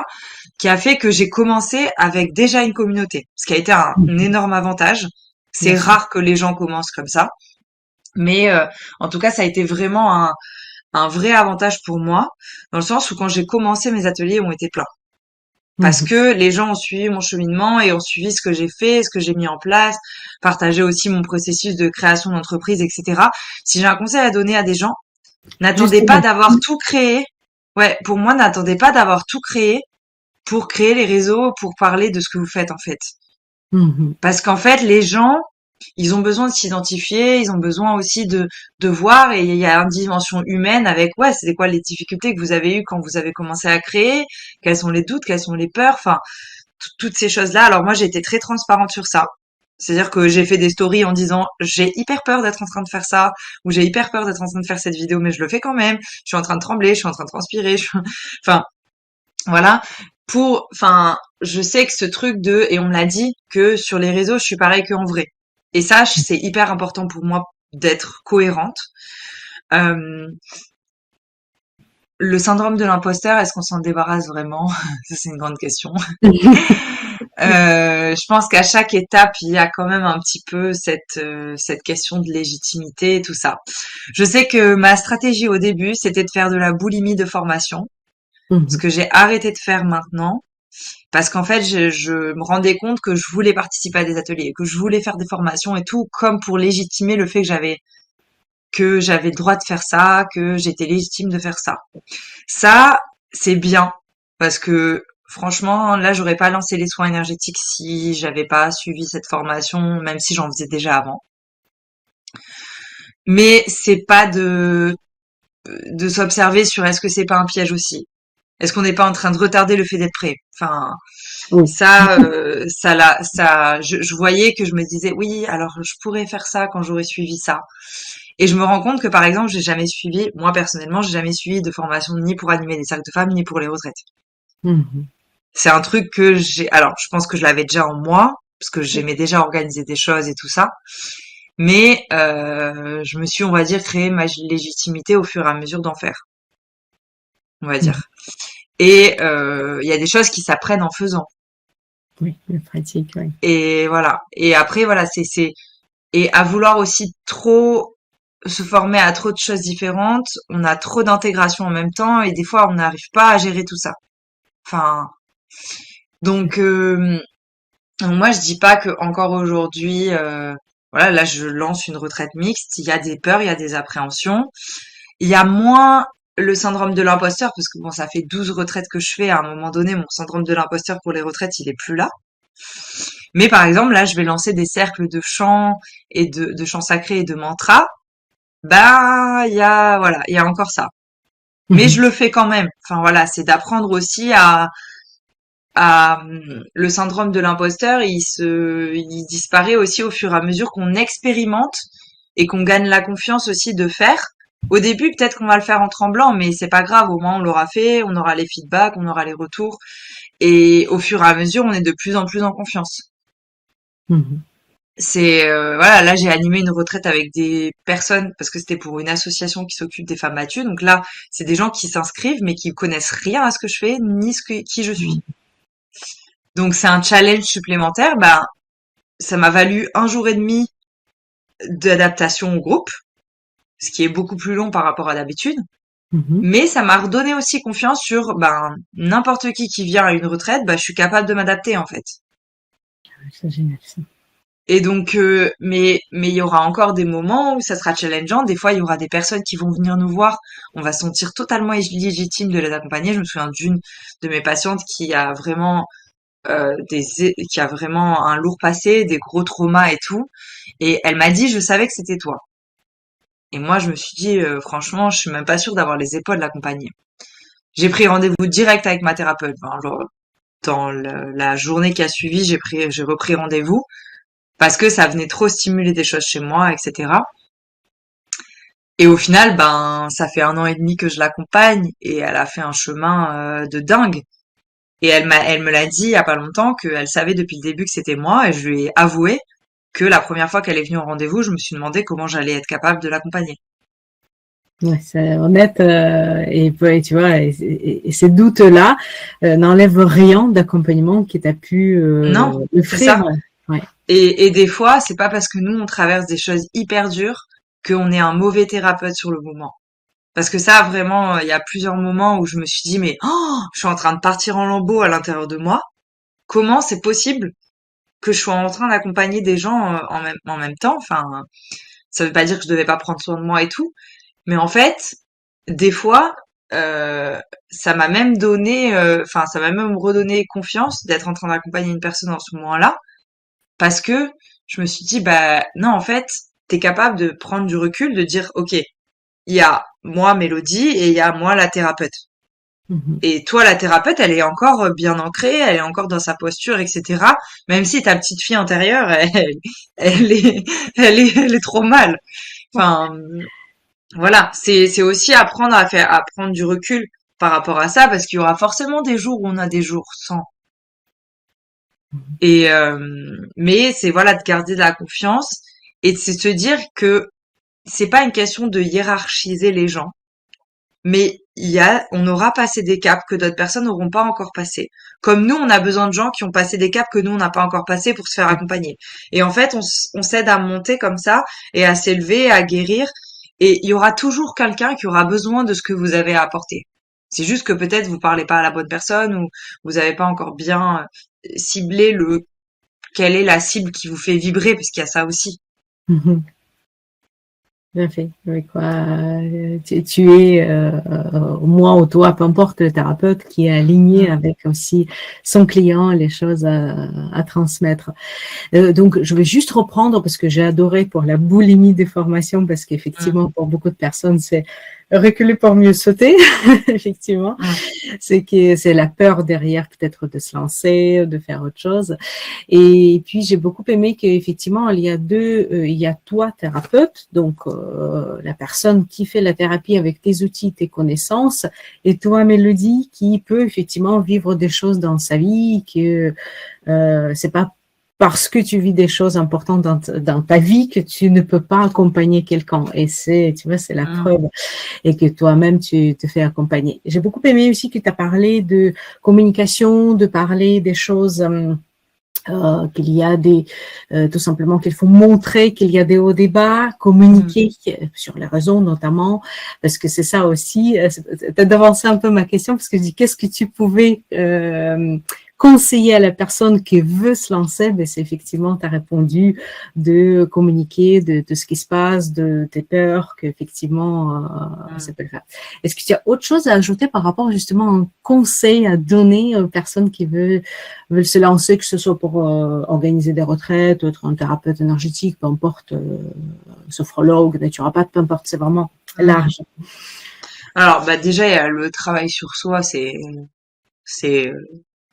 qui a fait que j'ai commencé avec déjà une communauté, ce qui a été un Mhm. énorme avantage. Bien C'est sûr. rare que les gens commencent comme ça, mais en tout cas, ça a été vraiment un vrai avantage pour moi, dans le sens où quand j'ai commencé, mes ateliers ont été pleins. Parce Mhm. que les gens ont suivi mon cheminement et ont suivi ce que j'ai fait, ce que j'ai mis en place, partagé aussi mon processus de création d'entreprise, etc. Si j'ai un conseil à donner à des gens, n'attendez pas Justement. d'avoir tout créé Ouais, pour moi, n'attendez pas d'avoir tout créé pour créer les réseaux, pour parler de ce que vous faites, en fait. Mhm. Parce qu'en fait, les gens, ils ont besoin de s'identifier, ils ont besoin aussi de voir, et il y a une dimension humaine avec, ouais, c'est quoi les difficultés que vous avez eues quand vous avez commencé à créer, quels sont les doutes, quelles sont les peurs, enfin, toutes ces choses-là. Alors moi, j'ai été très transparente sur ça. C'est-à-dire que j'ai fait des stories en disant j'ai hyper peur d'être en train de faire ça, ou j'ai hyper peur d'être en train de faire cette vidéo, mais je le fais quand même. Je suis en train de trembler, je suis en train de transpirer. Enfin, voilà. Enfin, je sais que ce truc et on me l'a dit que sur les réseaux, je suis pareil qu'en vrai. Et ça, c'est hyper important pour moi d'être cohérente. Euh, le syndrome de l'imposteur, est-ce qu'on s'en débarrasse vraiment? Ça, c'est une grande question. Je pense qu'à chaque étape, il y a quand même un petit peu cette question de légitimité et tout ça. Je sais que ma stratégie au début, c'était de faire de la boulimie de formation, ce Mhm. que j'ai arrêté de faire maintenant, parce qu'en fait, je me rendais compte que je voulais participer à des ateliers, que je voulais faire des formations et tout, comme pour légitimer le fait que j'avais le droit de faire ça, que j'étais légitime de faire ça. Ça, c'est bien parce que franchement, là, j'aurais pas lancé les soins énergétiques si j'avais pas suivi cette formation, même si j'en faisais déjà avant. Mais c'est pas de s'observer sur est-ce que c'est pas un piège aussi? Est-ce qu'on n'est pas en train de retarder le fait d'être prêt? Enfin, Oui. je voyais que je me disais oui, alors je pourrais faire ça quand j'aurais suivi ça. Et je me rends compte que par exemple, j'ai jamais suivi, moi personnellement, j'ai jamais suivi de formation ni pour animer des cercles de femmes, ni pour les retraites. Mhm. C'est un truc que alors je pense que je l'avais déjà en moi, parce que j'aimais déjà organiser des choses et tout ça. Mais je me suis, on va dire, créé ma légitimité au fur et à mesure d'en faire, on va Mhm. dire. Et il y a des choses qui s'apprennent en faisant. Oui, la pratique, oui. Et voilà. Et après, voilà, et à vouloir aussi trop se former à trop de choses différentes, on a trop d'intégration en même temps, et des fois, on n'arrive pas à gérer tout ça. Enfin, donc, moi, je dis pas que encore aujourd'hui, voilà, là, je lance une retraite mixte. Il y a des peurs, il y a des appréhensions. Il y a moins le syndrome de l'imposteur, parce que bon, ça fait 12 retraites que je fais. À un moment donné, mon syndrome de l'imposteur pour les retraites, il est plus là. Mais par exemple, là, je vais lancer des cercles de chants et de chants sacrés et de mantras. Bah, voilà, il y a encore ça. Mais je Mhm. le fais quand même. Enfin voilà, c'est d'apprendre aussi le syndrome de l'imposteur, il disparaît aussi au fur et à mesure qu'on expérimente et qu'on gagne la confiance aussi de faire. Au début, peut-être qu'on va le faire en tremblant, mais c'est pas grave. Au moins, on l'aura fait, on aura les feedbacks, on aura les retours, et au fur et à mesure, on est de plus en plus en confiance. Mhm. C'est voilà, là j'ai animé une retraite avec des personnes parce que c'était pour une association qui s'occupe des femmes battues. Donc là, c'est des gens qui s'inscrivent mais qui connaissent rien à ce que je fais ni qui je suis. Donc c'est un challenge supplémentaire. Ben ça m'a valu un jour et demi d'adaptation au groupe, ce qui est beaucoup plus long par rapport à d'habitude. Mhm. Mais ça m'a redonné aussi confiance sur ben n'importe qui vient à une retraite, ben je suis capable de m'adapter en fait. C'est génial, ça. Et donc, mais il y aura encore des moments où ça sera challengeant. Des fois, il y aura des personnes qui vont venir nous voir. On va se sentir totalement légitime de les accompagner. Je me souviens d'une de mes patientes qui a vraiment qui a vraiment un lourd passé, des gros traumas et tout. Et elle m'a dit, je savais que c'était toi. Et moi, je me suis dit, franchement, je suis même pas sûre d'avoir les épaules de l'accompagner. J'ai pris rendez-vous direct avec ma thérapeute. Enfin, genre, dans la journée qui a suivi, j'ai repris rendez-vous parce que ça venait trop stimuler des choses chez moi, etc. Et au final, ben, ça fait 1 an et demi que je l'accompagne et elle a fait un chemin de dingue. Et elle me l'a dit il y a pas longtemps qu'elle savait depuis le début que c'était moi et je lui ai avoué que la première fois qu'elle est venue au rendez-vous, je me suis demandé comment j'allais être capable de l'accompagner. Ouais, c'est honnête, et tu vois, et ces doutes-là n'enlèvent rien d'accompagnement qui t'a pu Non, c'est offrir. ça. Ouais. Et des fois, c'est pas parce que nous on traverse des choses hyper dures qu'on est un mauvais thérapeute sur le moment. Parce que ça, vraiment, il y a plusieurs moments où je me suis dit, mais je suis en train de partir en lambeaux à l'intérieur de moi. Comment c'est possible que je sois en train d'accompagner des gens en même temps? Enfin, ça veut pas dire que je devais pas prendre soin de moi et tout, mais en fait, des fois, euh, ça m'a même donné, enfin, ça m'a même redonné confiance d'être en train d'accompagner une personne dans ce moment-là, parce que je me suis dit, bah non, en fait, t'es capable de prendre du recul, de dire, ok, il y a moi, Mélodie, et il y a moi, la thérapeute. Mhm. Et toi, la thérapeute, elle est encore bien ancrée, elle est encore dans sa posture, etc. Même si ta petite fille intérieure, elle est, elle est trop mal. Enfin, voilà. C'est aussi apprendre à prendre du recul par rapport à ça, parce qu'il y aura forcément des jours où on a des jours sans. Et, mais c'est voilà de garder de la confiance et de se dire que c'est pas une question de hiérarchiser les gens. Mais on aura passé des caps que d'autres personnes n'auront pas encore passé. Comme nous, on a besoin de gens qui ont passé des caps que nous, on n'a pas encore passé pour se faire accompagner. Et en fait, on s'aide à monter comme ça et à s'élever, à guérir. Et il y aura toujours quelqu'un qui aura besoin de ce que vous avez à apporter. C'est juste que peut-être vous parlez pas à la bonne personne ou vous n'avez pas encore bien ciblé quelle est la cible qui vous fait vibrer, parce qu'il y a ça aussi. Mhm. Tout à fait. Oui, quoi. Tu es, moi ou toi, peu importe le thérapeute, qui est aligné Mm. avec aussi son client, les choses à transmettre. Donc, je vais juste reprendre parce que j'ai adoré pour la boulimie des formations, parce Mm. qu'effectivement, pour beaucoup de personnes, c'est reculer pour mieux sauter, effectivement. Mm. C'est la peur derrière peut-être de se lancer, de faire autre chose. Et puis, j'ai beaucoup aimé qu'effectivement, il y a toi, thérapeute, donc la personne qui fait la thérapie avec tes outils, tes connaissances, et toi, Mélodie, qui peut effectivement vivre des choses dans sa vie, que c'est pas parce que tu vis des choses importantes dans ta vie que tu ne peux pas accompagner quelqu'un. Et tu vois, c'est la Mm. preuve. Et que toi-même, tu te fais accompagner. J'ai beaucoup aimé aussi que tu as parlé de communication, de parler des choses qu'il y a tout simplement qu'il faut montrer qu'il y a des hauts débats, Mm. communiquer sur les réseaux notamment, parce que c'est ça aussi. T'as devancé un peu ma question parce que je dis qu'est-ce que tu pouvais conseiller à la personne qui veut se lancer. Ben c'est effectivement tu as répondu de communiquer de ce qui se passe, de tes peurs, qu'effectivement ça Mm. peut le faire. Est-ce que tu as autre chose à ajouter par rapport justement à un conseil à donner aux personnes qui veulent se lancer, que ce soit pour organiser des retraites, être un thérapeute énergétique, peu importe, sophrologue, naturopathe, peu importe, c'est vraiment Mm. large. Alors, bah déjà, il y a le travail sur soi, c'est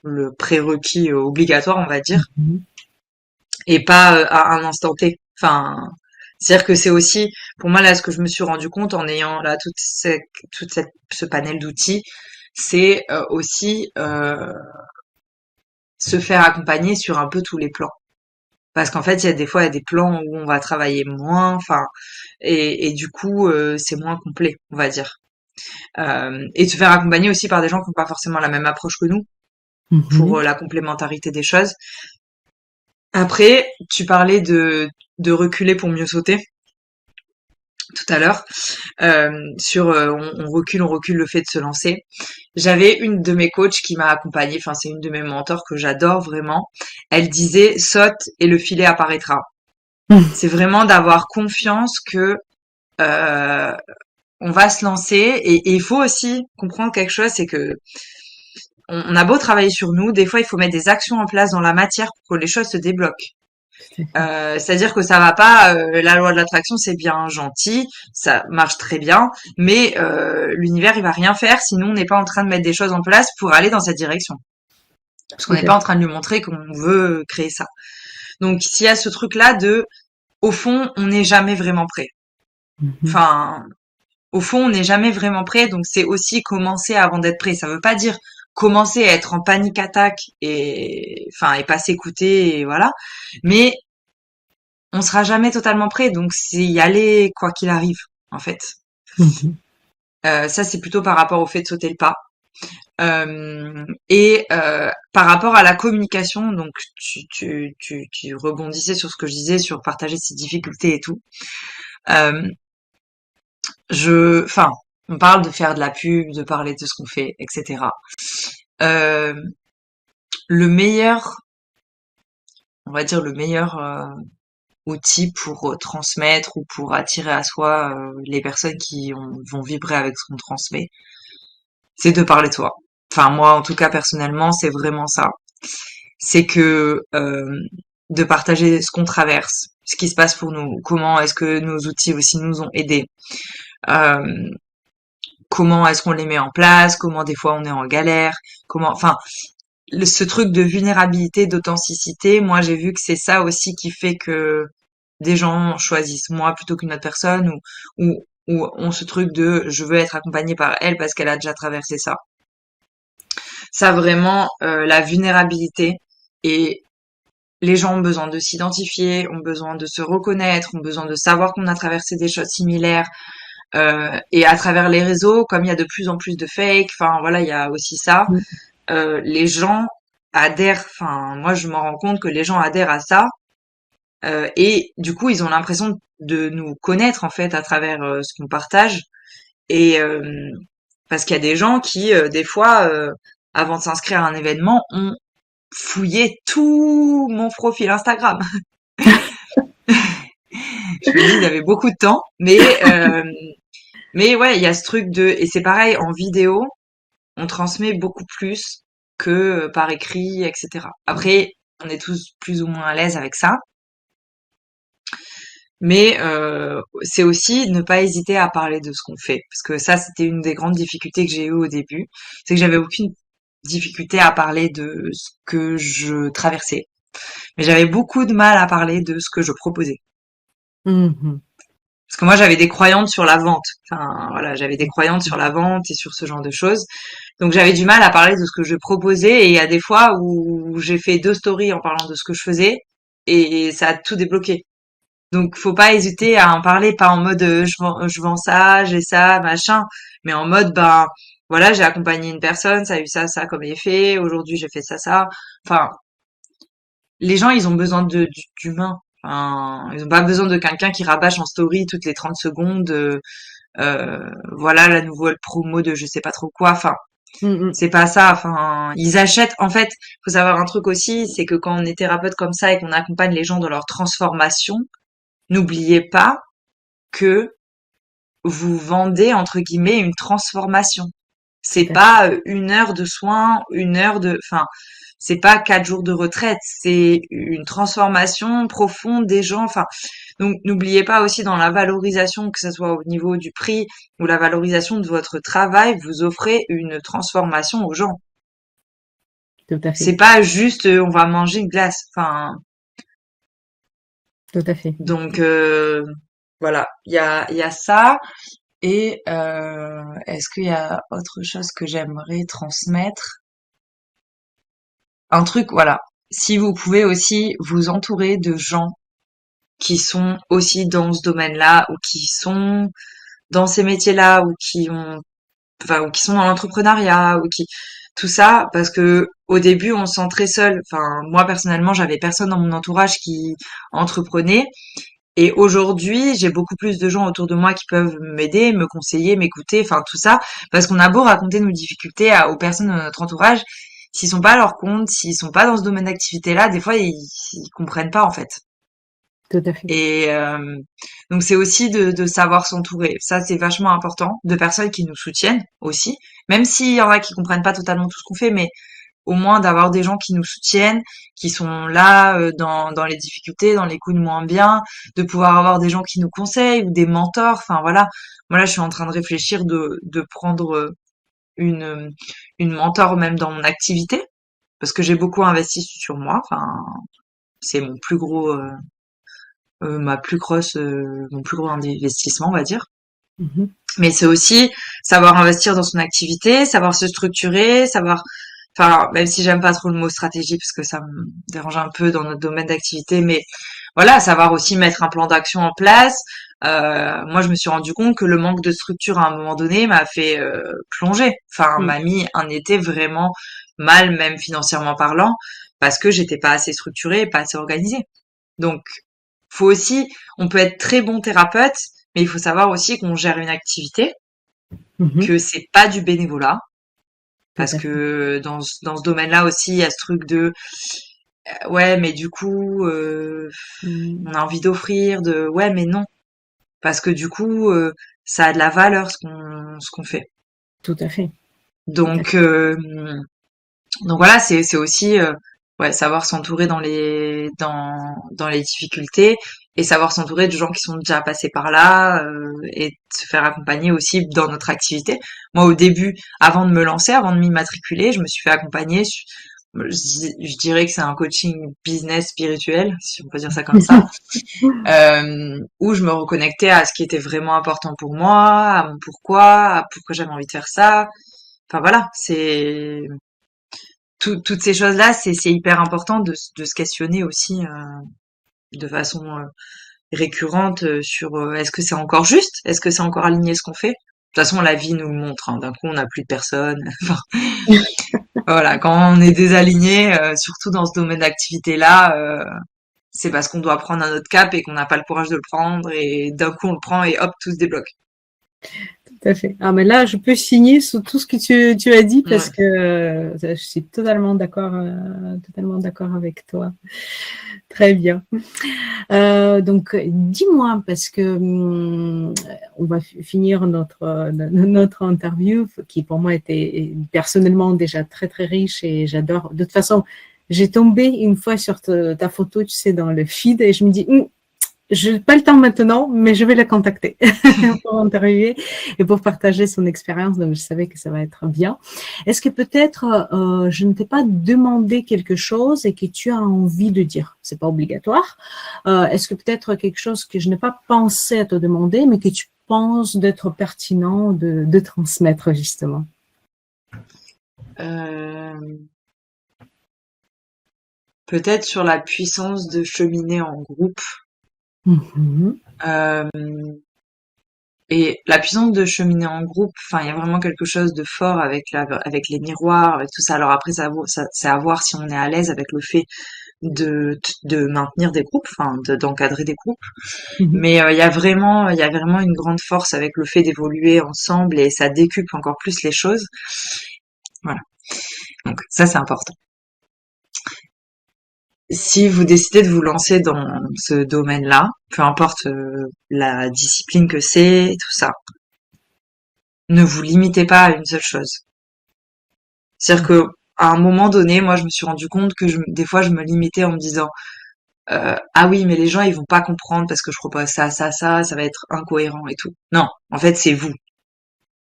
le prérequis obligatoire, on va dire, Mhm. et pas à un instant T. Enfin, c'est-à-dire que c'est aussi, pour moi là, ce que je me suis rendu compte en ayant là ce panel d'outils, c'est aussi se faire accompagner sur un peu tous les plans. Parce qu'en fait, il y a des fois, il y a des plans où on va travailler moins, enfin, et du coup, c'est moins complet, on va dire. Et se faire accompagner aussi par des gens qui n'ont pas forcément la même approche que nous pour Mhm. la complémentarité des choses. Après, tu parlais de reculer pour mieux sauter tout à l'heure, sur on recule le fait de se lancer. J'avais une de mes coachs qui m'a accompagnée, enfin c'est une de mes mentors que j'adore vraiment. Elle disait saute et le filet apparaîtra. C'est vraiment d'avoir confiance que euh, on va se lancer et il faut aussi comprendre quelque chose, c'est que on a beau travailler sur nous, des fois il faut mettre des actions en place dans la matière pour que les choses se débloquent. Tout à fait. C'est-à-dire que ça va pas, la loi de l'attraction c'est bien gentil, ça marche très bien, mais l'univers il va rien faire si nous on n'est pas en train de mettre des choses en place pour aller dans cette direction. Parce qu'on Tout n'est à pas en fait. train de lui montrer qu'on veut créer ça. Donc s'il y a ce truc-là au fond, on n'est jamais vraiment prêt. Mhm. Enfin, au fond, on n'est jamais vraiment prêt, donc c'est aussi commencer avant d'être prêt. Ça veut pas dire commencer à être en panique attaque et pas s'écouter et voilà. Mais on sera jamais totalement prêt, donc c'est y aller quoi qu'il arrive, en fait. Mhm. Ça, c'est plutôt par rapport au fait de sauter le pas. Et par rapport à la communication, donc tu rebondissais sur ce que je disais, sur partager ses difficultés et tout. Euh, enfin, on parle de faire de la pub, de parler de ce qu'on fait, etc. Euh, le meilleur, on va dire le meilleur outil pour transmettre ou pour attirer à soi les personnes vont vibrer avec ce qu'on transmet, c'est de parler de toi. Enfin, moi, en tout cas, personnellement, c'est vraiment ça. C'est que de partager ce qu'on traverse, ce qui se passe pour nous, comment est-ce que nos outils aussi nous ont aidés, euh, comment est-ce qu'on les met en place, comment des fois on est en galère, comment, enfin, ce truc de vulnérabilité, d'authenticité, moi j'ai vu que c'est ça aussi qui fait que des gens choisissent moi plutôt qu'une autre personne ou ont ce truc de je veux être accompagnée par elle parce qu'elle a déjà traversé ça. Ça vraiment la vulnérabilité et les gens ont besoin de s'identifier, ont besoin de se reconnaître, ont besoin de savoir qu'on a traversé des choses similaires. Et à travers les réseaux, comme il y a de plus en plus de fake, enfin voilà, il y a aussi ça. Mm. Les gens adhèrent. Enfin, moi, je m'en rends compte que les gens adhèrent à ça. Et du coup, ils ont l'impression de nous connaître en fait à travers ce qu'on partage. Et parce qu'il y a des gens qui, des fois, avant de s'inscrire à un événement, ont fouillé tout mon profil Instagram. Je me dis, ils avaient beaucoup de temps, mais ouais, il y a ce truc de, et c'est pareil en vidéo, on transmet beaucoup plus que par écrit, etc. Après, on est tous plus ou moins à l'aise avec ça, mais c'est aussi ne pas hésiter à parler de ce qu'on fait, parce que ça, c'était une des grandes difficultés que j'ai eues au début, c'est que j'avais aucune difficulté à parler de ce que je traversais, mais j'avais beaucoup de mal à parler de ce que je proposais. Mhm. Parce que moi, j'avais des croyances sur la vente. Enfin, voilà, j'avais des croyances sur la vente et sur ce genre de choses. Donc, j'avais du mal à parler de ce que je proposais. Et il y a des fois où j'ai fait 2 stories en parlant de ce que je faisais et ça a tout débloqué. Donc, faut pas hésiter à en parler, pas en mode je vends ça, j'ai ça, machin, mais en mode ben voilà, j'ai accompagné une personne, ça a eu ça, ça comme effet. Aujourd'hui, j'ai fait ça, ça. Enfin, les gens, ils ont besoin d'humain. Enfin, ils ont pas besoin de quelqu'un qui rabâche en story toutes les 30 secondes. Voilà la nouvelle promo de je sais pas trop quoi. Enfin, Mhm. c'est pas ça. Enfin, ils achètent. En fait, faut savoir un truc aussi, c'est que quand on est thérapeute comme ça et qu'on accompagne les gens dans leur transformation, n'oubliez pas que vous vendez entre guillemets une transformation. Tout C'est à fait. pas 1 heure de soins, 1 heure de, enfin, c'est pas 4 jours de retraite, c'est une transformation profonde des gens. Enfin, donc n'oubliez pas aussi dans la valorisation, que ce soit au niveau du prix ou la valorisation de votre travail, vous offrez une transformation aux gens. Tout à fait. C'est pas juste on va manger une glace. Enfin, Tout à fait. donc voilà, il y a ça. Et est-ce qu'il y a autre chose que j'aimerais transmettre? Un truc, voilà. Si vous pouvez aussi vous entourer de gens qui sont aussi dans ce domaine-là ou qui sont dans ces métiers-là ou qui ont, enfin, ou qui sont dans l'entrepreneuriat ou qui, tout ça, parce que au début, on se sent très seul. Enfin, moi, personnellement, j'avais personne dans mon entourage qui entreprenait. Et aujourd'hui, j'ai beaucoup plus de gens autour de moi qui peuvent m'aider, me conseiller, m'écouter, enfin tout ça, parce qu'on a beau raconter nos difficultés aux personnes de notre entourage, s'ils sont pas à leur compte, s'ils sont pas dans ce domaine d'activité-là, des fois ils comprennent pas en fait. Tout à fait. Et donc c'est aussi de savoir s'entourer. Ça c'est vachement important, de personnes qui nous soutiennent aussi, même s'il y en a qui comprennent pas totalement tout ce qu'on fait, mais au moins d'avoir des gens qui nous soutiennent, qui sont là dans les difficultés, dans les coups de moins bien, de pouvoir avoir des gens qui nous conseillent ou des mentors. Enfin voilà, moi là je suis en train de réfléchir de prendre une une mentor même dans mon activité parce que j'ai beaucoup investi sur moi. Enfin c'est mon plus gros ma plus grosse mon plus gros investissement on va dire. Mhm. Mais c'est aussi savoir investir dans son activité, savoir se structurer, savoir, enfin, même si j'aime pas trop le mot stratégie parce que ça me dérange un peu dans notre domaine d'activité, mais voilà, savoir aussi mettre un plan d'action en place. Moi, je me suis rendu compte que le manque de structure à un moment donné m'a fait plonger. Enfin, Mm. m'a mis un été vraiment mal, même financièrement parlant, parce que j'étais pas assez structurée, pas assez organisée. Donc, faut aussi, on peut être très bon thérapeute, mais il faut savoir aussi qu'on gère une activité, Mhm. que c'est pas du bénévolat, Tout parce à fait. que dans ce domaine-là aussi, il y a ce truc de ouais, mais du coup, Mm. on a envie d'offrir, de ouais, mais non, parce que du coup, ça a de la valeur ce qu'on fait. Tout à fait. Donc, donc voilà, c'est aussi ouais, savoir s'entourer dans les difficultés et savoir s'entourer de gens qui sont déjà passés par là et de se faire accompagner aussi dans notre activité. Moi, au début, avant de me lancer, avant de m'immatriculer, je me suis fait accompagner. Je dirais que c'est un coaching business spirituel, si on peut dire ça comme ça, où je me reconnectais à ce qui était vraiment important pour moi, à mon pourquoi, à pourquoi j'avais envie de faire ça. Enfin voilà, c'est toutes ces choses-là, c'est hyper important de se questionner aussi de façon récurrente sur est-ce que c'est encore juste, est-ce que c'est encore aligné ce qu'on fait. De toute façon, la vie nous le montre. Hein. D'un coup, on n'a plus de personne. Enfin, voilà, quand on est désaligné, surtout dans ce domaine d'activité-là, c'est parce qu'on doit prendre un autre cap et qu'on n'a pas le courage de le prendre. Et d'un coup, on le prend et hop, tout se débloque. Tout à fait. Ah, mais là, je peux signer sur tout ce que tu as dit parce Ouais. que je suis totalement d'accord avec toi. Très bien. Donc, dis-moi, parce que on va finir notre interview qui pour moi était personnellement déjà très très riche et j'adore. De toute façon, j'ai tombé une fois sur ta photo, tu sais, dans le feed et je me dis, je n'ai pas le temps maintenant, mais je vais la contacter pour interviewer et pour partager son expérience. Donc, je savais que ça va être bien. Est-ce que peut-être je ne t'ai pas demandé quelque chose et que tu as envie de dire? C'est pas obligatoire. Est-ce que peut-être quelque chose que je n'ai pas pensé à te demander, mais que tu penses d'être pertinent de transmettre justement? Peut-être sur la puissance de cheminer en groupe. Euh, et la puissance de cheminer en groupe, enfin, il y a vraiment quelque chose de fort avec avec les miroirs, avec tout ça. Alors après, c'est à voir si on est à l'aise avec le fait de maintenir des groupes, enfin, d'encadrer des groupes. Mais il y a vraiment une grande force avec le fait d'évoluer ensemble et ça décuple encore plus les choses. Voilà. Donc ça, c'est important. Si vous décidez de vous lancer dans ce domaine-là, peu importe la discipline que c'est, tout ça, ne vous limitez pas à une seule chose. C'est-à-dire que à un moment donné, moi, je me suis rendu compte que des fois, je me limitais en me disant ah oui, mais les gens, ils vont pas comprendre parce que je propose ça, ça, ça va être incohérent et tout. Non, en fait, c'est vous.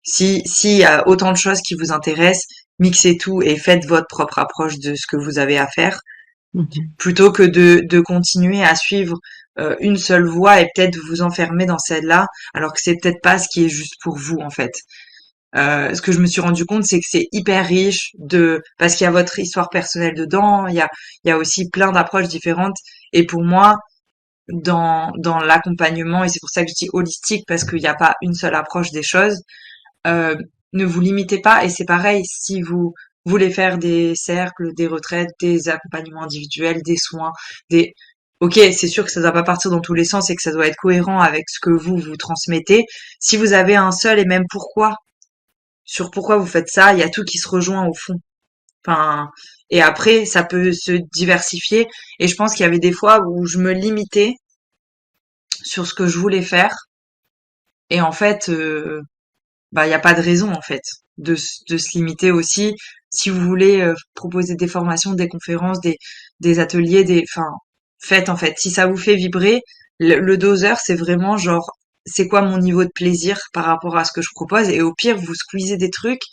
S'il y a autant de choses qui vous intéressent, mixez tout et faites votre propre approche de ce que vous avez à faire. Plutôt que de continuer à suivre une seule voie et peut-être vous enfermer dans celle-là, alors que c'est peut-être pas ce qui est juste pour vous en fait. Ce que je me suis rendu compte, c'est que c'est hyper riche parce qu'il y a votre histoire personnelle dedans, il y a aussi plein d'approches différentes. Et pour moi, dans l'accompagnement, et c'est pour ça que je dis holistique parce qu'il n'y a pas une seule approche des choses, euh, ne vous limitez pas. Et c'est pareil, si vous voulez faire des cercles, des retraites, des accompagnements individuels, des soins, des... Ok, c'est sûr que ça doit pas partir dans tous les sens et que ça doit être cohérent avec ce que vous transmettez. Si vous avez un seul et même pourquoi, sur pourquoi vous faites ça, il y a tout qui se rejoint au fond. Enfin, et après, ça peut se diversifier. Et je pense qu'il y avait des fois où je me limitais sur ce que je voulais faire. Et en fait, bah, il n'y a pas de raison en fait de se limiter aussi. Si vous voulez proposer des formations, des conférences, des ateliers, enfin, faites en fait. Si ça vous fait vibrer, le doseur, c'est vraiment genre, c'est quoi mon niveau de plaisir par rapport à ce que je propose. Et au pire, vous squeezez des trucs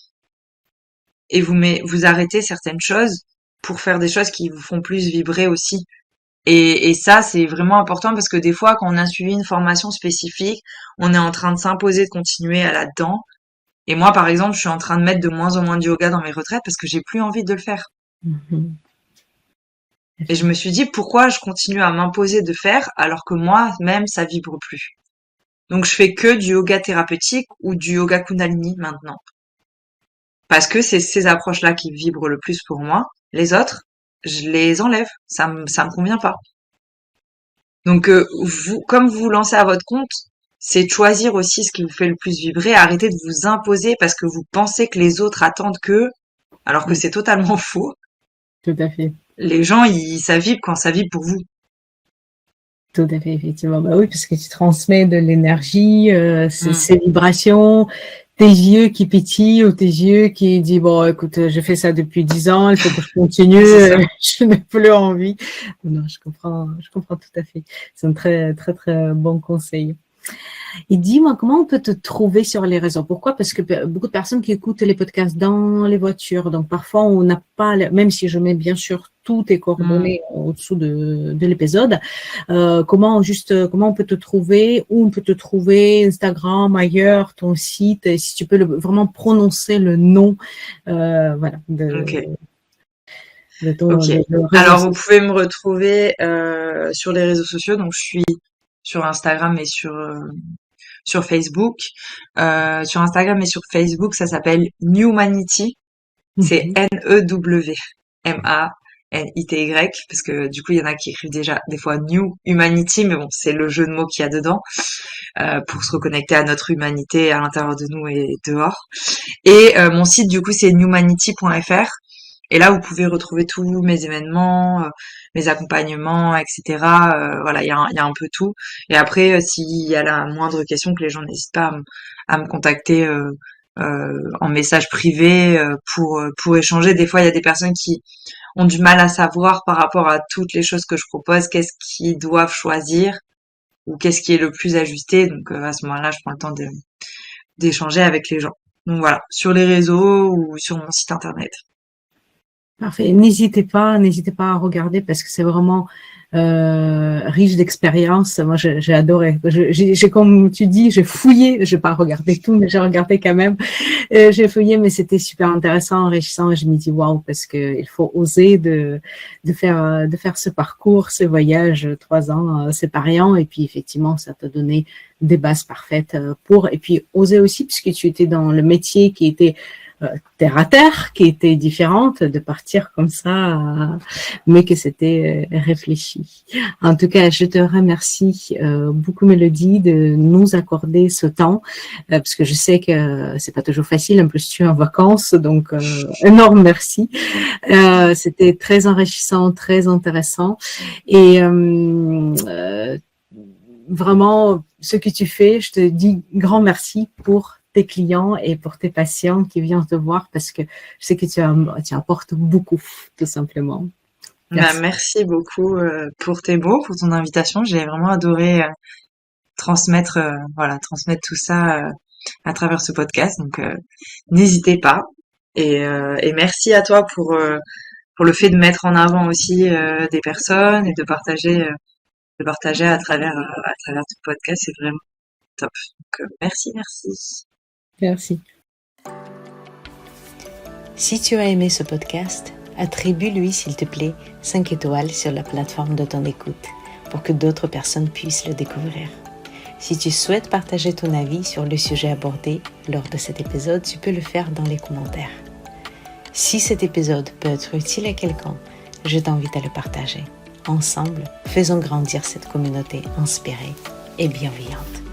et vous arrêtez certaines choses pour faire des choses qui vous font plus vibrer aussi. Et ça, c'est vraiment important parce que des fois, quand on a suivi une formation spécifique, on est en train de s'imposer de continuer à là-dedans. Et moi, par exemple, je suis en train de mettre de moins en moins de yoga dans mes retraites parce que j'ai plus envie de le faire. Et je me suis dit, pourquoi je continue à m'imposer de faire alors que moi-même, ça vibre plus. Donc, je fais que du yoga thérapeutique ou du yoga Kundalini maintenant. Parce que c'est ces approches-là qui vibrent le plus pour moi. Les autres, je les enlève. Ça me convient pas. Donc, comme vous vous lancez à votre compte, c'est de choisir aussi ce qui vous fait le plus vibrer, arrêter de vous imposer parce que vous pensez que les autres attendent alors que c'est totalement faux. Tout à fait. Les gens, ça vibre quand ça vibre pour vous. Tout à fait, effectivement. Bah oui, parce que tu transmets de l'énergie, ces vibrations, tes yeux qui pétillent ou tes yeux qui disent bon, écoute, j'ai fait ça depuis 10 ans, il faut que je continue, je n'ai plus envie. Non, je comprends tout à fait. C'est un très, très, très bon conseil. Et dis-moi, comment on peut te trouver sur les réseaux? Pourquoi? Parce que beaucoup de personnes qui écoutent les podcasts dans les voitures, donc parfois on n'a pas, même si je mets bien sûr tous tes coordonnées au-dessous de l'épisode, comment on peut te trouver, où on peut te trouver, Instagram, ailleurs, ton site, et si tu peux vraiment prononcer le nom, voilà, Ok. de ton Ok. réseau Alors, vous social. pouvez me retrouver sur les réseaux sociaux. Donc, je suis sur Instagram et sur Facebook. Sur Instagram et sur Facebook, ça s'appelle Newmanity. C'est Mhm. Newmanity, parce que du coup, il y en a qui écrivent déjà des fois New Humanity, mais bon, c'est le jeu de mots qu'il y a dedans, pour se reconnecter à notre humanité à l'intérieur de nous et dehors. Et mon site, du coup, c'est newmanity.fr. Et là, vous pouvez retrouver tous mes événements, mes accompagnements, etc. Voilà, il y a un peu tout. Et après, s'il y a la moindre question, que les gens n'hésitent pas à me contacter en message privé pour échanger. Des fois, il y a des personnes qui ont du mal à savoir par rapport à toutes les choses que je propose, qu'est-ce qu'ils doivent choisir ou qu'est-ce qui est le plus ajusté. Donc à ce moment-là, je prends le temps d'échanger avec les gens. Donc voilà, sur les réseaux ou sur mon site internet. Parfait. N'hésitez pas à regarder parce que c'est vraiment riche d'expériences. Moi, j'ai adoré. J'ai, comme tu dis, j'ai fouillé. J'ai pas regardé tout, mais j'ai regardé quand même. J'ai fouillé, mais c'était super intéressant, enrichissant. Et je me dis waouh, parce que il faut oser de faire ce parcours, ce voyage, 3 ans séparant. Et puis effectivement, ça t'a donné des bases parfaites et puis oser aussi, puisque tu étais dans le métier qui était terre à terre, qui était différente, de partir comme ça, mais que c'était réfléchi. En tout cas, je te remercie beaucoup, Mélodie, de nous accorder ce temps, parce que je sais que c'est pas toujours facile. En plus, tu es en vacances, donc énorme merci. C'était très enrichissant, très intéressant, et vraiment, ce que tu fais, je te dis grand merci pour tes clients et pour tes patients qui viennent te voir parce que je sais que tu apportes beaucoup, tout simplement. Bah, Merci. merci beaucoup pour tes mots, pour ton invitation. J'ai vraiment adoré transmettre tout ça à travers ce podcast. Donc n'hésitez pas. Et merci à toi pour le fait de mettre en avant aussi des personnes et de partager à travers ton podcast. C'est vraiment top. Donc merci. Merci. Si tu as aimé ce podcast, attribue-lui, s'il te plaît, 5 étoiles sur la plateforme de ton écoute pour que d'autres personnes puissent le découvrir. Si tu souhaites partager ton avis sur le sujet abordé lors de cet épisode, tu peux le faire dans les commentaires. Si cet épisode peut être utile à quelqu'un, je t'invite à le partager. Ensemble, faisons grandir cette communauté inspirée et bienveillante.